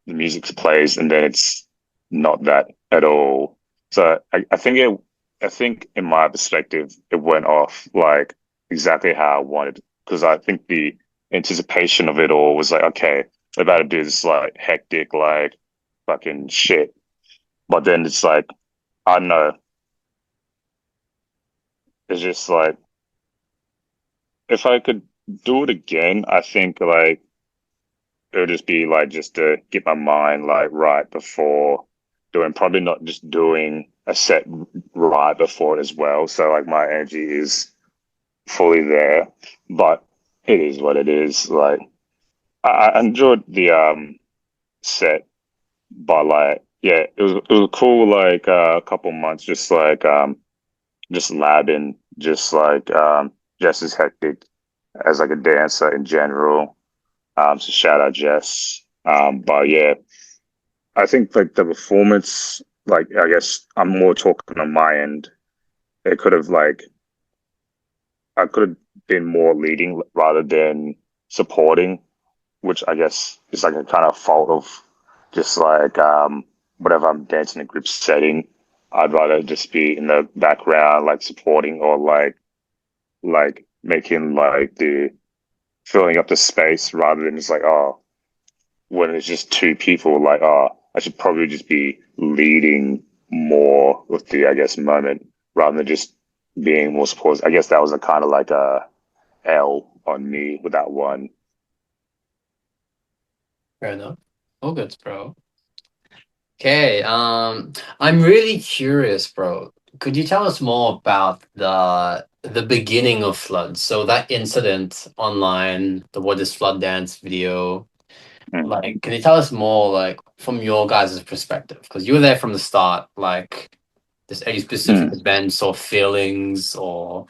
music plays, and then it's not that at all. So I think in my perspective, it went off like exactly how I wanted because I think the anticipation of it all was like, okay, we're about to do this like hectic, like fucking shit, but then it's like I don't know. It's just like if I could do it again, I think like it would just be like just to get my mind like right before doing, probably not just doing a set right before it as well. So like my energy is fully there, but it is what it is. Like I enjoyed the set, but like yeah, it was cool. Like a couple months, just labbing, just like just as hectic as like a dancer in general. So shout out Jess. But yeah, I think like the performance, like I guess I'm more talking on my end. It could have like I could have been more leading rather than supporting, which I guess is like a kind of fault of just like whatever I'm dancing in a group setting. I'd rather just be in the background, like supporting or like making like the filling up the space rather than just like oh when it's just two people like oh I should probably just be leading more with the I guess moment rather than just being more supportive. I guess that was a kind of like a L on me with that one. Fair enough. All good, bro. Okay, I'm really curious, bro. Could you tell us more about the beginning of Flood? So that incident online, the What is Flood dance video, Mm. like, can you tell us more, like, from your guys' perspective? Because you were there from the start, like, there's any specific Mm. events or feelings or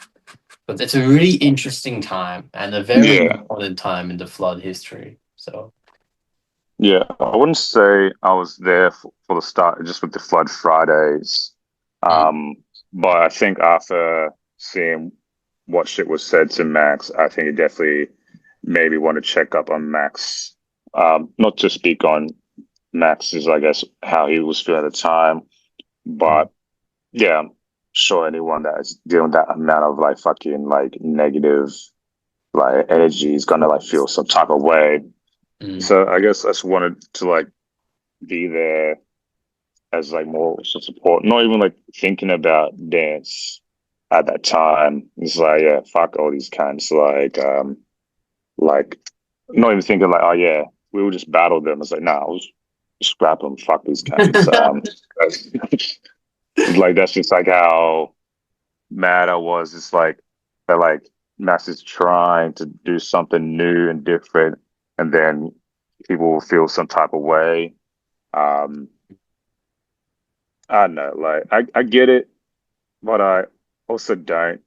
but it's a really interesting time and a very Yeah. important time in the Flood history. So Yeah, I wouldn't say I was there for the start, just with the Flood Fridays. Mm. Um, but I think after seeing what shit was said to Max, I think it definitely made me want to check up on Max. Not to speak on Max's, I guess, how he was feeling at the time, Mm. but yeah, I'm sure anyone that is dealing with that amount of like fucking like negative like energy is gonna like feel some type of way. Mm. So I guess I just wanted to like be there as like more support, not even like thinking about dance at that time. It's like, yeah, fuck all these kinds, like not even thinking like, oh yeah, we will just battle them. It's like, nah, we'll just scrap them, fuck these kinds. Like that's just like how mad I was. It's like that like Max is trying to do something new and different, and then people will feel some type of way. Um, I don't know, like I get it, but I also don't,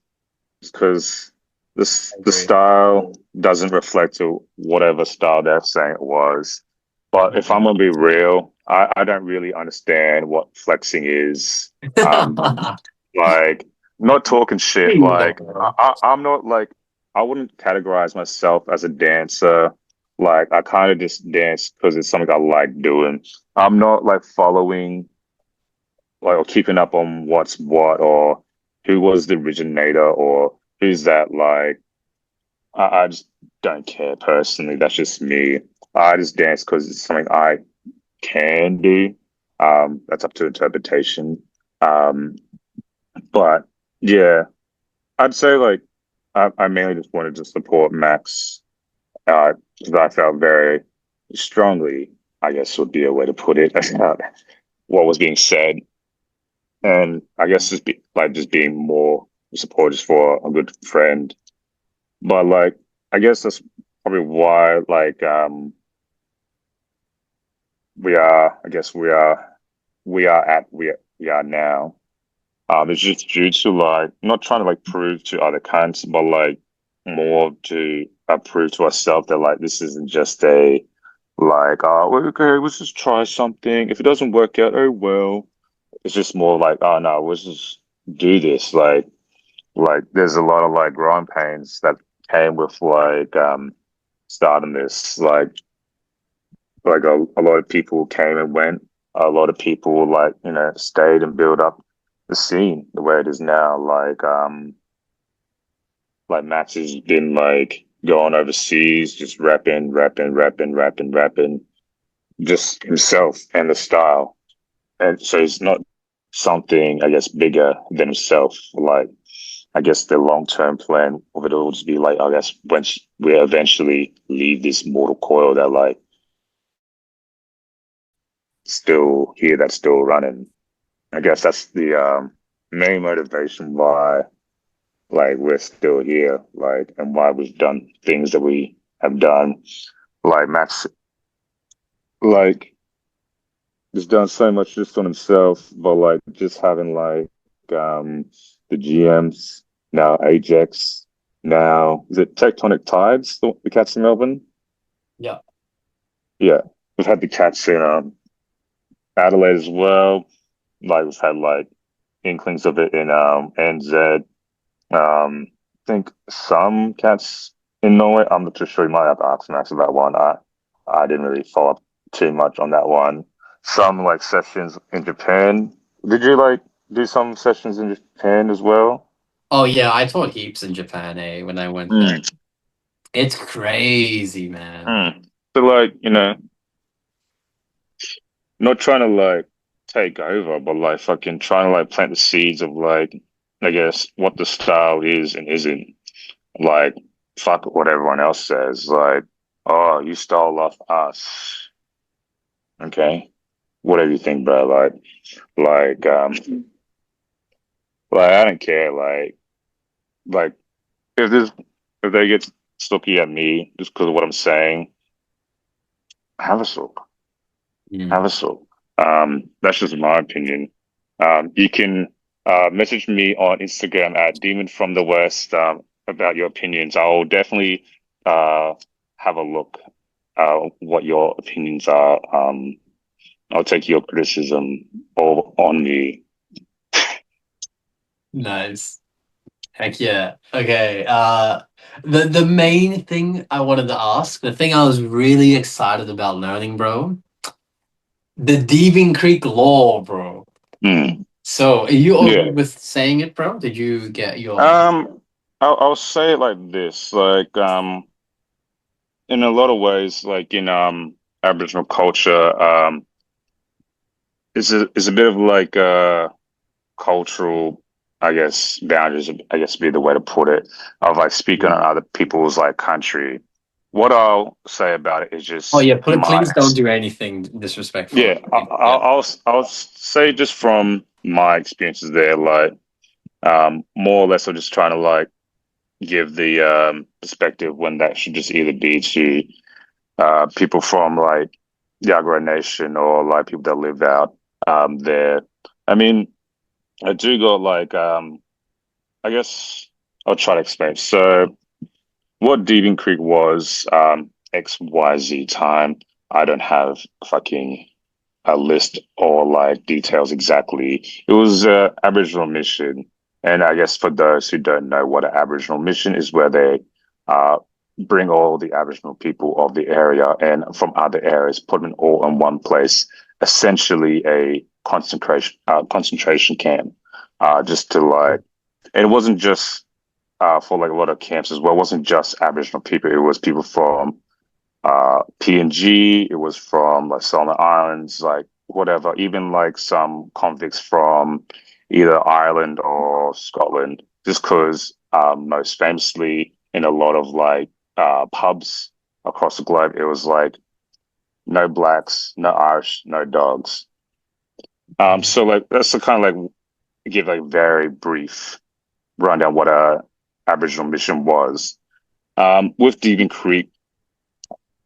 because the Agree. style doesn't reflect to whatever style they're saying it was. But if I'm Mm. gonna be real, I don't really understand what flexing is. Like not talking shit. Like No. I'm not like I wouldn't categorize myself as a dancer. Like I kind of just dance because it's something I like doing. I'm not like following like or keeping up on what's what or who was the originator or who's that like I just don't care personally. That's just me. I just dance because it's something I can do. That's up to interpretation. Um, but yeah, I'd say like I mainly just wanted to support Max because I felt very strongly, I guess would be a way to put it, about what was being said. And I guess just being more supportive for a good friend. But like I guess that's probably why we are I guess we are now. It's just due to like not trying to like prove to other kinds, but like more to prove to ourselves that like this isn't just a like well, okay, let's just try something. If it doesn't work out, oh well. It's just more like, oh no, let's just do this. Like there's a lot of like growing pains that came with starting this. Like a lot of people came and went. A lot of people like, stayed and built up the scene the way it is now. Like Max has been like going overseas, just rapping, just himself and the style. And so it's not something, I guess, bigger than himself. Like I guess the long term plan of it all just be like, I guess, we eventually leave this mortal coil that like still here, that's still running. I guess that's the main motivation why like we're still here, like, and why we've done things that we have done. Like Max, like, has done so much just on himself, but like just having the GMs now, Ajax now, is it Tectonic Tides, the cats in Melbourne? Yeah. Yeah, we've had the cats in Adelaide as well. Like we've had like inklings of it in NZ. I think some cats in Norway. I'm not too sure. You might have to ask Max about one. I didn't really follow up too much on that one. Some like sessions in Japan. Did you like do some sessions in Japan as well? Oh yeah, I taught heaps in Japan, when I went there. Mm, It's crazy, man. mm. So like, not trying to like take over, but like fucking trying to like plant the seeds of like, I guess, what the style is and isn't. Like, fuck what everyone else says. Like, oh, you stole off us. Okay. Whatever you think, bro. Like, um, like I don't care. Like if this, if they get stucky at me just because of what I'm saying, have a sook. Have Mm. a sook. That's just my opinion. You can message me on Instagram at Demon from the West about your opinions. I'll definitely uh have a look what your opinions are. I'll take your criticism all on me. Nice. Heck yeah. Okay. The main thing I wanted to ask, the thing I was really excited about learning, bro, the Deebing Creek law, bro. Mm, So, are you all yeah. good with saying it, bro? Did you get your? Um, I'll say it like this, like in a lot of ways, like in Aboriginal culture, it's a bit of like cultural, I guess, boundaries, I guess would be the way to put it, of like speaking on Yeah. other people's like country. What I'll say about it is Oh just yeah, my, please don't do anything disrespectful. yeah, I'll say just from my experiences there, like more or less, I'm just trying to like give the perspective when that should just either be to people from like the Agro Nation or like people that live out there. I mean, I do got like I guess I'll try to explain. So what Deebing Creek was XYZ time. I don't have fucking a list or like details exactly. It was a Aboriginal mission, and I guess for those who don't know what an Aboriginal mission is, where they uh, bring all the Aboriginal people of the area and from other areas, put them all in one place, essentially a concentration camp, just to like. And it wasn't just for like a lot of camps as well. It wasn't just Aboriginal people. It was people from PNG. It was from like Solomon Islands, like whatever. Even like some convicts from either Ireland or Scotland. Just because most famously in a lot of like pubs across the globe, it was like no blacks, no Irish, no dogs. So like that's the kind of like give like very brief rundown what a Aboriginal mission was. With Deebing Creek,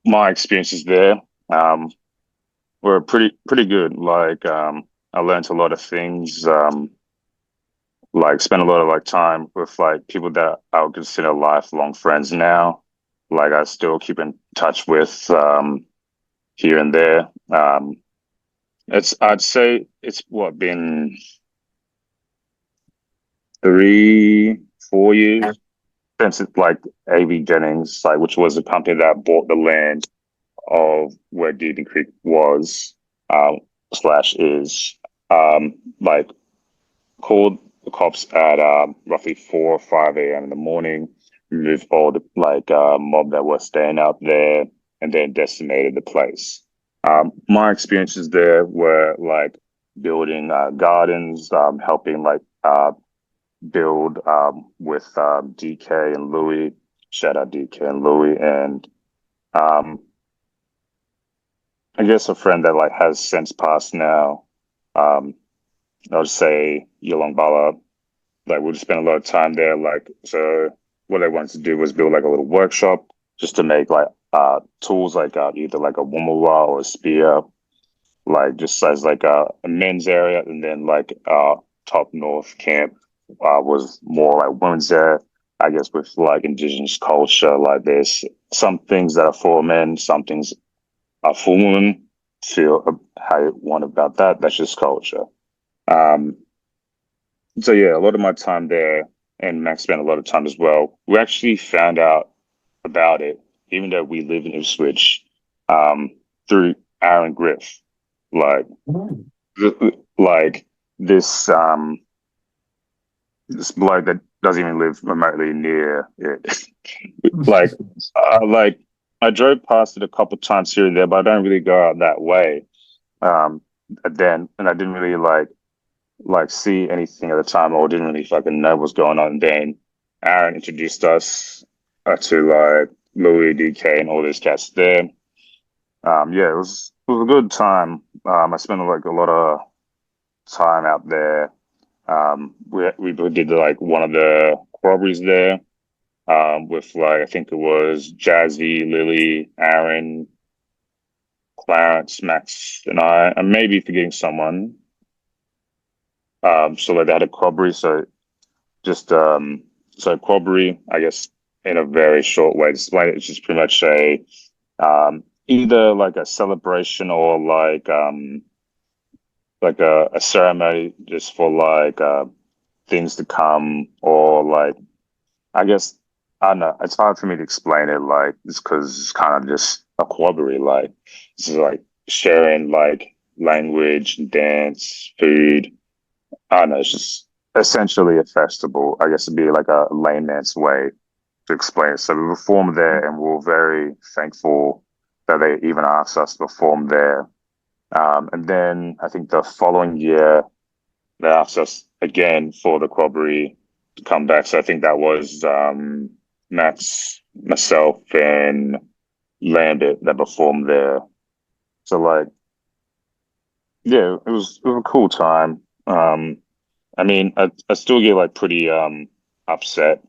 my experiences there were pretty good. Like I learned a lot of things. Like spent a lot of like time with like people that I would consider lifelong friends now. Like I still keep in touch with here and there. It's I'd say it's what been 3 4 years since it's like AV Jennings, like which was the company that bought the land of where Deebing Creek was slash is like called the cops at roughly 4 or 5 a.m. in the morning, removed all the like mob that was staying out there, and then decimated the place. My experiences there were like building gardens, helping like build with DK and Louie. Shout out DK and Louie, and um, I guess a friend that like has since passed now. Um, I'll just say Yolong Bala. Like we just spent a lot of time there. Like so, what I wanted to do was build like a little workshop just to make like tools like either like a wumala or a spear, like just as like a men's area, and then like top north camp was more like women's area. I guess with like indigenous culture, like there's some things that are for men, some things are for women. Feel how you want about that. That's just culture. Um, so yeah, a lot of my time there, and Max spent a lot of time as well. We actually found out about it, even though we live in Ipswich, through Aaron Griff. Like, Mm. like this this bloke that doesn't even live remotely near it. like, like I drove past it a couple times here and there, but I don't really go out that way. Um, then, and I didn't really like see anything at the time or didn't really fucking know what's going on. And then Aaron introduced us to like Louis DK and all these cats there. Yeah, it was a good time. I spent like a lot of time out there. We did like one of the robberies there with like I think it was Jazzy, Lily, Aaron, Clarence, Max, and I. I may be forgetting someone. So like they had a robbery, so just so Quabbery, I guess, in a very short way to explain it, it's just pretty much a either like a celebration or like a ceremony just for things to come, or like I guess I don't know. It's hard for me to explain it. Like it's because it's kind of just a corroboree. Like it's just like sharing like language, dance, food. I don't know. It's just essentially a festival. I guess it'd be like a layman's way to explain it. So we performed there, and we were very thankful that they even asked us to perform there. And then I think the following year they asked us again for the corroboree to come back. So I think that was Max, myself, and Lambert that performed there. So like, yeah, it was a cool time. I mean, I still get like pretty upset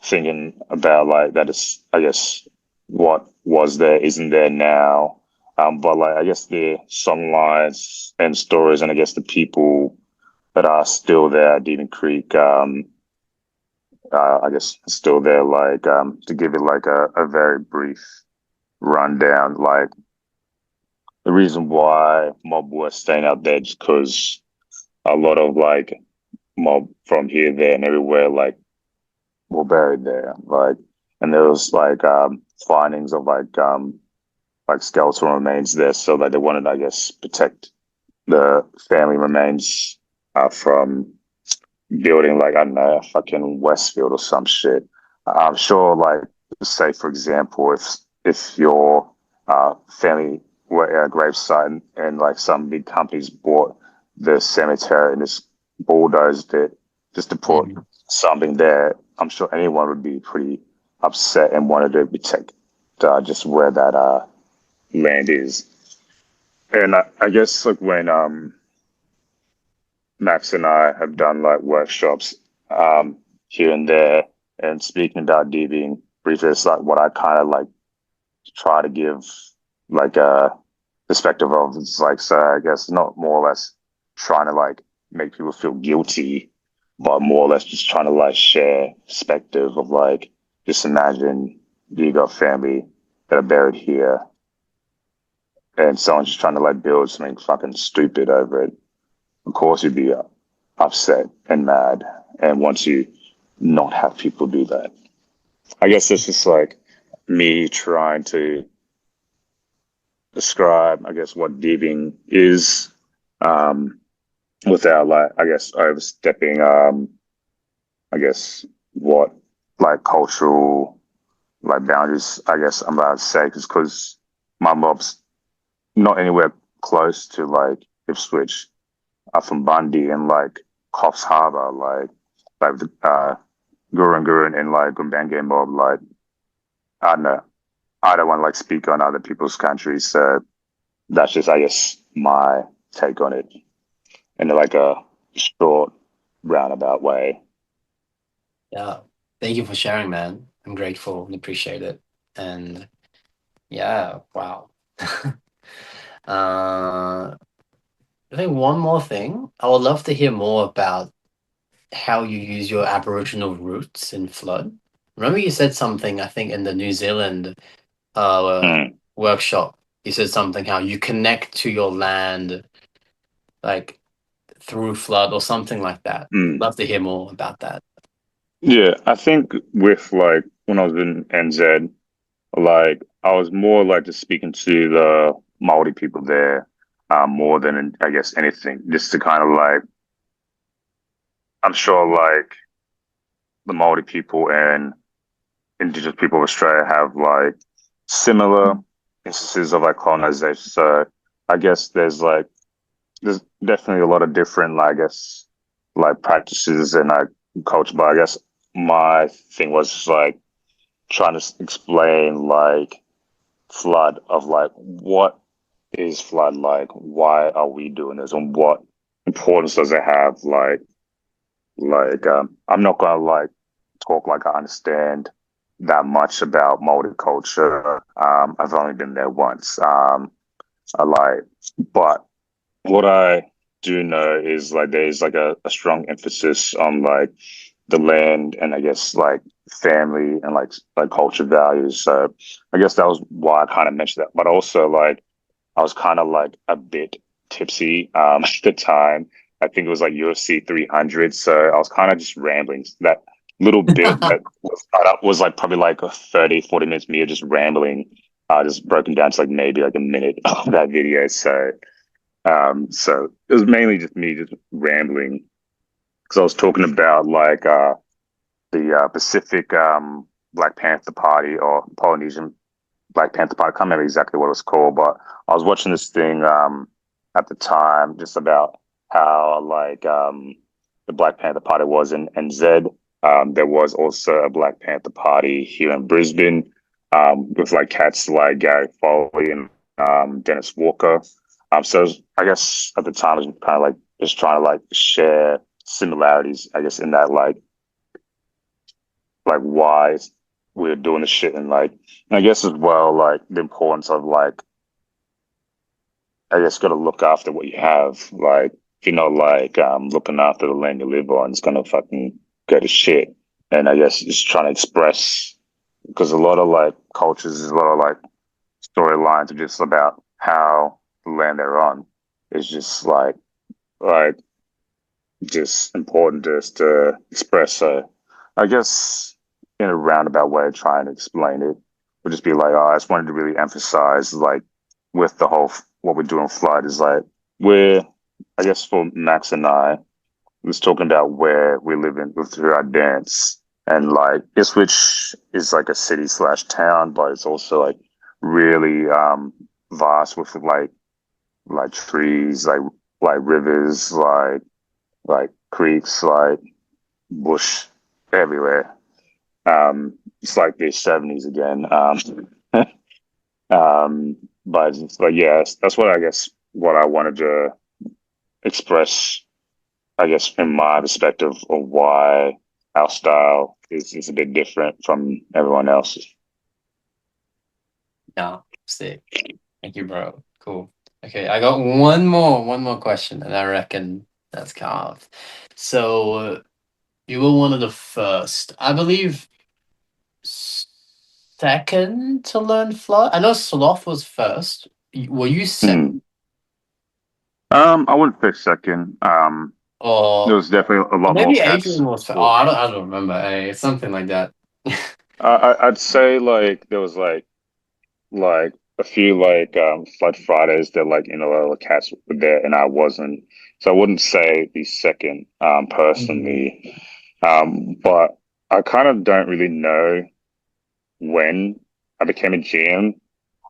thinking about like that is I guess what was there isn't there now. But like I guess the song lines and stories and I guess the people that are still there at Deebing Creek, I guess still there, like to give it like a very brief rundown, like the reason why mob were staying out there just because a lot of like mob from here, there, and everywhere, like were buried there. Like, and there was findings of like skeletal remains there, so that they wanted, I guess, protect the family remains from building like I don't know, a fucking Westfield or some shit. I'm sure, like, say for example, if your family were at a gravesite and like some big companies bought the cemetery and just bulldozed it just to put Mhm. something there, I'm sure anyone would be pretty upset and wanted to protect just where that land is. And I guess like when Max and I have done like workshops here and there. And speaking about DBing briefly, it's like what I kind of like try to give like a perspective of. It's like, so I guess not more or less trying to like make people feel guilty, but more or less just trying to like share perspective of like, just imagine you got family that are buried here and someone's just trying to like build something fucking stupid over it. Of course, you'd be upset and mad and want to not have people do that. I guess it's just like me trying to describe, I guess, what deebing is um, without, like, I guess, overstepping, I guess, what, like, cultural, like, boundaries, I guess I'm allowed to say, because my mob's not anywhere close to, like, Ipswich. From Bundy and, like, Coffs Harbour, like the Gurun Gurun and, like, Gumbaynggirr mob, like, I don't know. I don't want to like speak on other people's countries, so that's just I guess my take on it in like a short roundabout way. Yeah. Thank you for sharing, man. I'm grateful and appreciate it. And yeah, wow. uh, I think one more thing. I would love to hear more about how you use your Aboriginal roots in flood. Remember you said something, I think, in the New Zealand Mm, workshop. You said something how you connect to your land like through flood or something like that. mm. Love to hear more about that. Yeah, I think with like when I was in NZ, like I was more like just speaking to the Maori people there, more than I guess anything, just to kind of like I'm sure like the Maori people and indigenous people of Australia have like similar instances of like colonization. So I guess there's definitely a lot of different I guess like practices and like culture. But I guess my thing was just like trying to explain like flood of like what is flood like, why are we doing this, and what importance does it have? I'm not gonna like talk like I understand that much about multiculture. I've only been there once. I like, but what I do know is like there's like a strong emphasis on like the land and I guess like family and like culture values. So I guess that was why I kind of mentioned that. But also like I was kind of like a bit tipsy at the time. I think it was like UFC 300, so I was kind of just rambling. That little bit that was cut up was like probably like a 30, 40 minutes me just rambling, just broken down to like maybe like a minute of that video. So it was mainly just me just rambling because I was talking about like the Pacific Black Panther Party or Polynesian Black Panther Party. I can't remember exactly what it was called, but I was watching this thing at the time just about how like the Black Panther Party was in NZ. There was also a Black Panther Party here in Brisbane with like cats like Gary Foley and Dennis Walker. So I guess at the time I was kind of like just trying to like share similarities, I guess, in that like why we're doing the shit and like and I guess as well like the importance of like I guess gotta look after what you have. Like if you're not like looking after the land you live on, it's gonna fucking go to shit. And I guess just trying to express because a lot of like cultures, there's a lot of like storylines are just about how the land they're on is just like just important just to express. So I guess in a roundabout way, trying to explain it would just be like, oh, I just wanted to really emphasize like with the whole what we're doing flood is like we're I guess for Max and I was talking about where we live in through our dance and like Ipswich is like a city slash town, but it's also like really vast with like trees, like rivers, like creeks, like bush everywhere. It's like the 70s again. But yeah, that's what I guess what I wanted to express, I guess, from my perspective of why our style is a bit different from everyone else's. Yeah, sick. Thank you, bro. Cool. Okay, I got one more question, and I reckon that's carved. So you were one of the first, I believe, second to learn flood. I know Sloth was first. Were you second, Hmm. I wouldn't say second. There or was definitely a or lot more maybe Adrian cats. was first? Oh, Well, I don't remember. Something like that. I'd say like there was like a few like Flood Fridays that like a lot of cats were there and I wasn't. So I wouldn't say the second Mhm. personally. But I kind of don't really know when I became a GM.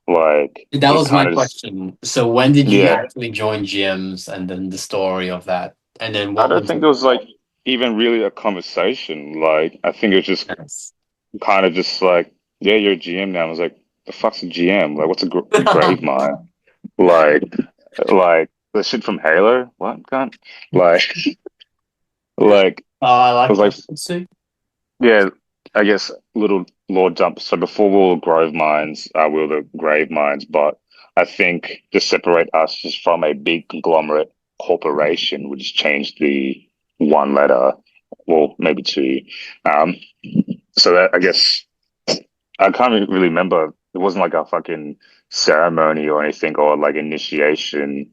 Like it That was was my kind of just question. So when did you yeah. actually join gyms, and then the story of that, and then I what don't was think it? there was like even really a conversation. Like I think it was just Yes. kind of just like yeah, you're a GM now. I was like, the fuck's a GM? Like what's a grave mine? Like like the shit from Halo? What gun? Like like Oh, I I was like like that. Let's see. yeah, I guess little lore jump. So before we were grove mines, we were the grave mines, but I think to separate us just from a big conglomerate corporation, we just changed the one letter, well, maybe two. Um, so that I guess I can't really remember. It wasn't like a fucking ceremony or anything or like initiation,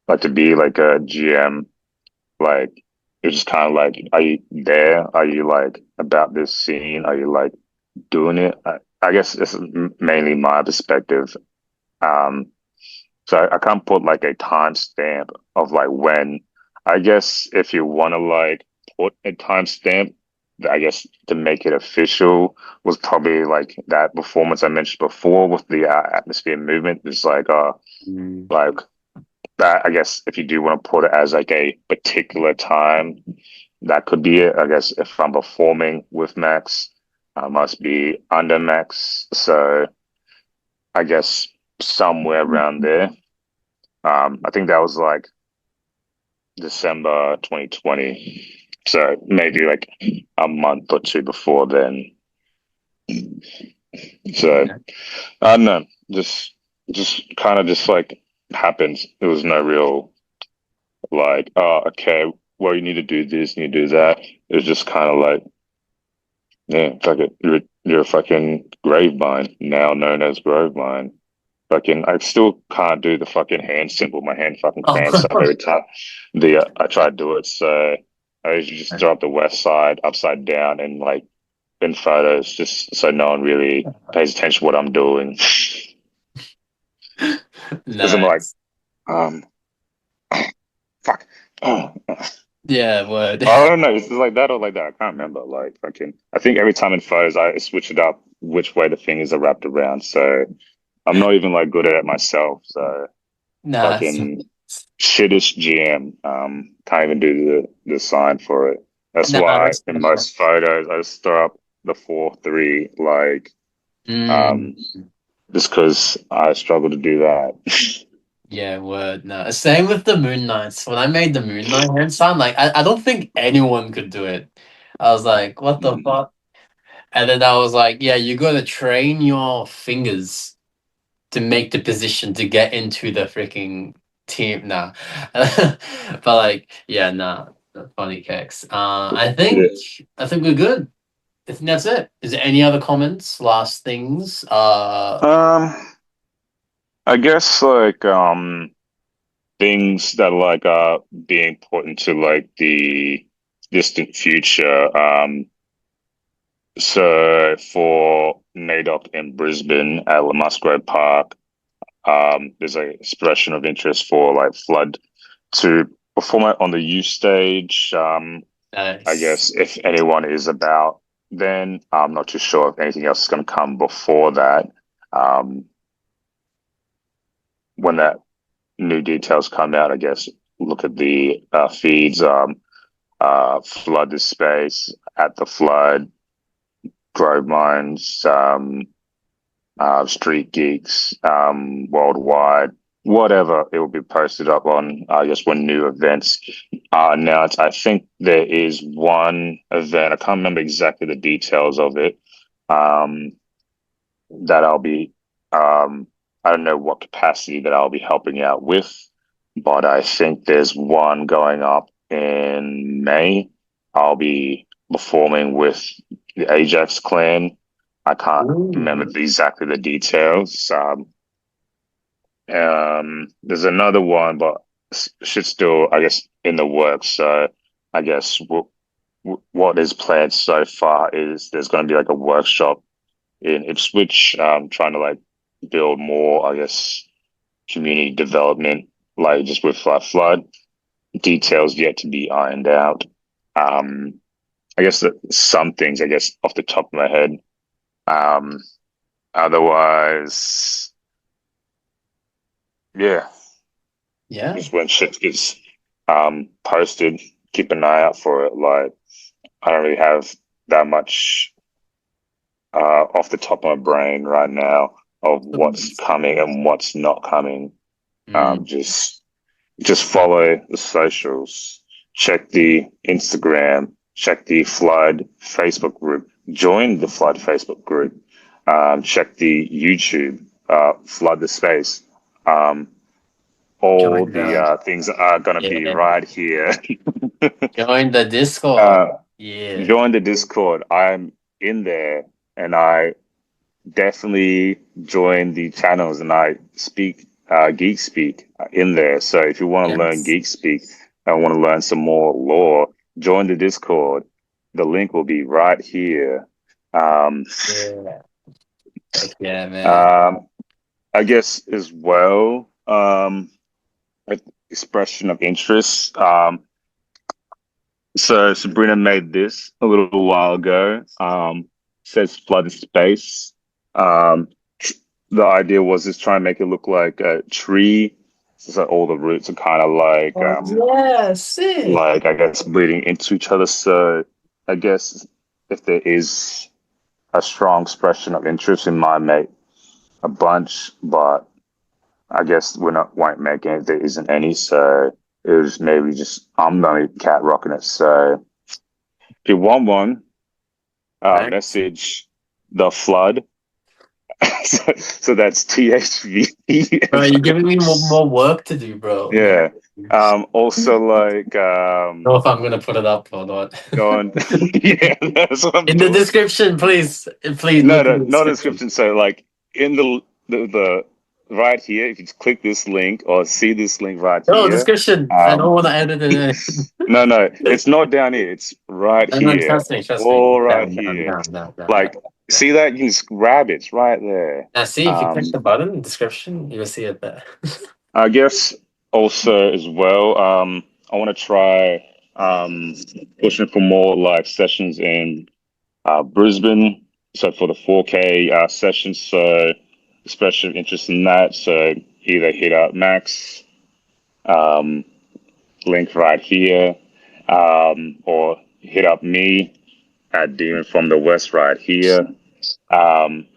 like to be like a GM. Like it's just kind of like, are you there? Are you like about this scene? Are you like doing it? I guess it's mainly my perspective. Um, so I can't put like a timestamp of like when. I guess if you want to like put a timestamp, I guess to make it official was probably like that performance I mentioned before with the atmosphere movement. It's Mm. like that. I guess if you do want to put it as like a particular time, that could be it. I guess if I'm performing with Max, I must be under Max. So I guess somewhere around there. I think that was like December 2020. So maybe like a month or two before then. So Yeah. I don't know. Just kind of just like happens. There was no real like, oh, okay, well, you need to do this, you need to do that. It was just kind of like Yeah, fuck it. You're a fucking grave mine, now known as grove mine. Fucking, I still can't do the fucking hand symbol. My hand fucking cramps up Oh. every time I try to do it. So I usually just throw up the west side upside down and like in photos, just so no one really pays attention to what I'm doing. Because I'm like, Nice. um, fuck. Oh, Yeah, word. I don't know. It's like that or like that. I can't remember. Like fucking, I think every time in photos I switch it up which way the fingers are wrapped around. So I'm not even like good at it myself. So Nice. fucking shittish GM. Can't even do the sign for it. That's Nah, why that's in most photos I just throw up the 4-3, like mm, um, just because I struggle to do that. yeah, word. No. Same with the Moon Knights. When I made the Moon Knight hand sign, like I don't think anyone could do it. I was like, what the Mm, fuck? And then I was like, yeah, you gotta train your fingers to make the position to get into the freaking team. Nah. But like, yeah, nah. Funny kicks. yeah. I think we're good. I think that's it. Is there any other comments? Last things? Um, I guess like things that like be important to like the distant future. So for NAIDOC in Brisbane at Musgrave Park, there's a expression of interest for like Flood to perform it on the youth stage. I nice. guess if anyone is about, then I'm not too sure if anything else is going to come before that. Um, when that new details come out, I guess look at the feeds. Flood the space at the flood, Grove Mines, Street Geeks, worldwide, whatever. It will be posted up on, I guess, when new events are announced. I think there is one event. I can't remember exactly the details of it. Um, that I'll be, I don't know what capacity that I'll be helping out with, but I think there's one going up in May. I'll be performing with the Ajax clan. I can't remember Ooh. exactly the details. There's another one, but shit's still, I guess, in the works. So I guess what is planned so far is there's going to be like a workshop in Ipswich, trying to like build more, I guess, community development, like just with flood. Details yet to be ironed out. Um, I guess that some things, I guess, off the top of my head. Um, Otherwise, yeah, Yeah. just when shit gets posted, keep an eye out for it. Like I don't really have that much off the top of my brain right now of what's coming and what's not coming. Mm, Just follow the socials, check the Instagram, check the Flood Facebook group, join the Flood Facebook group, check the YouTube, Flood the Space. Um, all join the the things are going to be yeah. right here. Join the Discord. uh, Yeah. Join the Discord. I'm in there and I definitely join the channels and I speak geek speak in there. So if you want to learn Yes. geek speak and want to learn some more lore, join the Discord. The link will be right here. Um, Yeah. Heck yeah, man. um, I guess as well, expression of interest. So Sabrina made this a little while ago. Says flooded space. Um, the idea was just try and make it look like a tree. So all the roots are kind of Oh yeah, sick. like I guess bleeding into each other. So I guess if there is a strong expression of interest, in my make a bunch, but I guess we're not won't make any. There isn't any, so it was maybe just I'm the only cat rocking it. So if you want one, Thanks. message the flood. So that's THV. Bro, you're giving me more work to do, bro. Yeah. Also like Know if I'm gonna put it up or not. go on. Yeah, that's what I'm In the doing. description, please, please No, look in no, the not a description. description. So like in the right here, if you just click this link or see this link right No here, description. I don't um, want to edit it. no, no, it's not down here. It's right No, no, here, trust me. all right Down, down, here. down, down, down, down. Like, Yeah. see that? You can just grab it. It's right there. Now, see if you click Um, the button, description, you'll see it there. I guess also as well, I want to try pushing for more like sessions in Brisbane. So for the 4K sessions, so especially interest in that. So either hit up Max, um, link right here, or hit up me at Demon from the West right here. Um,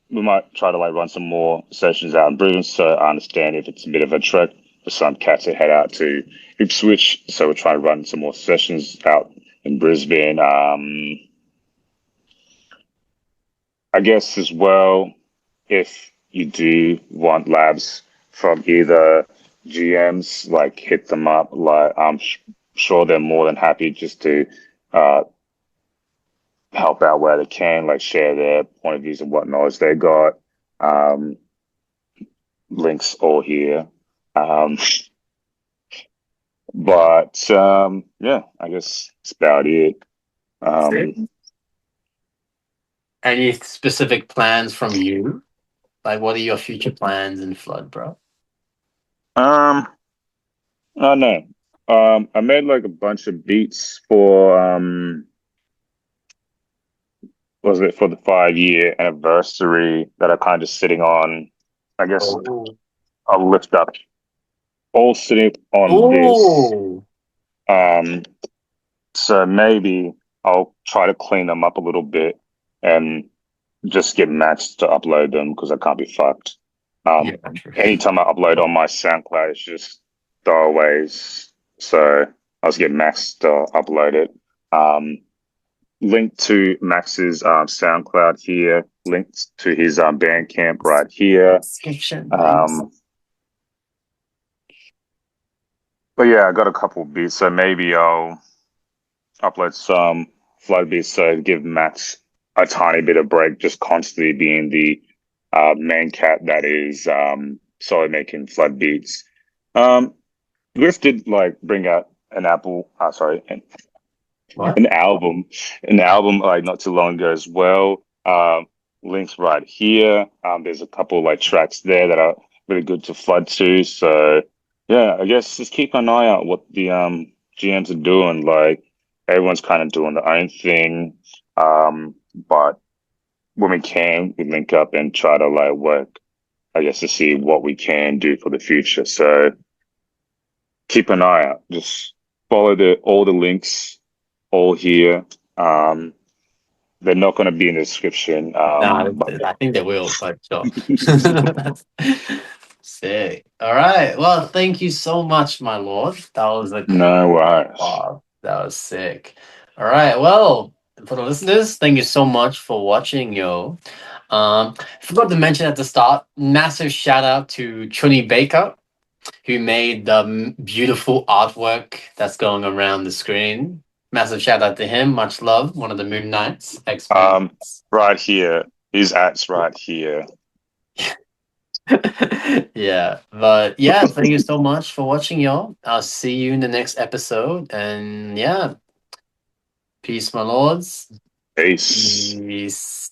we might try to like run some more sessions out in Brisbane. So I understand if it's a bit of a trek for some cats to head out to Ipswich. So we're trying to run some more sessions out in Brisbane. I guess as well, if you do want labs from either GMs, like hit them up. Like sure they're more than happy just to uh, help out where they can, like share their point of views and what knowledge they got. Um, Links all here. Um, but yeah, I guess that's about it. Sick. Um, Any specific plans from you? Like, what are your future plans in Flood, bro? um, I don't know. I made like a bunch of beats for was it for the 5 year anniversary that are kind of just sitting on. I guess Oh. I'll lift up all sitting on this. Oh. Um, so maybe I'll try to clean them up a little bit and just get Max to upload them because I can't be fucked. Yeah, Um, true. Anytime I upload on my SoundCloud, it's just throwaways. So I'll just get Max to upload it. Um, Link to Max's SoundCloud here. Linked to his Bandcamp right here. Description, please. Um, but yeah, I got a couple beats, so maybe I'll upload some flood beats so give Max a tiny bit of break, just constantly being the main cat that is solely making flood beats. Um, Griff did like bring out an What? an album, like not too long ago as well. Links right here. There's a couple like tracks there that are really good to flood to. So yeah, I guess just keep an eye out what the GMs are doing. Like everyone's kind of doing their own thing, but when we can, we link up and try to like work. I guess to see what we can do for the future. So keep an eye out. Just follow all the links all here. Um, they're not going to be in the description. Nah, But I think they will, but sure. Sick. All right. Well, thank you so much, my lord. That was a no worries. wow. That was sick. All right. Well, for the listeners, thank you so much for watching, yo. Forgot to mention at the start, massive shout out to Chunny Baker, who made the beautiful artwork that's going around the screen. Massive shout out to him. Much love. One of the Moon Knights, ex Moon Knights. Right here. His at's right here. Yeah, but yeah, thank you so much for watching, y'all. I'll see you in the next episode. And yeah, peace, my lords. Peace. Peace.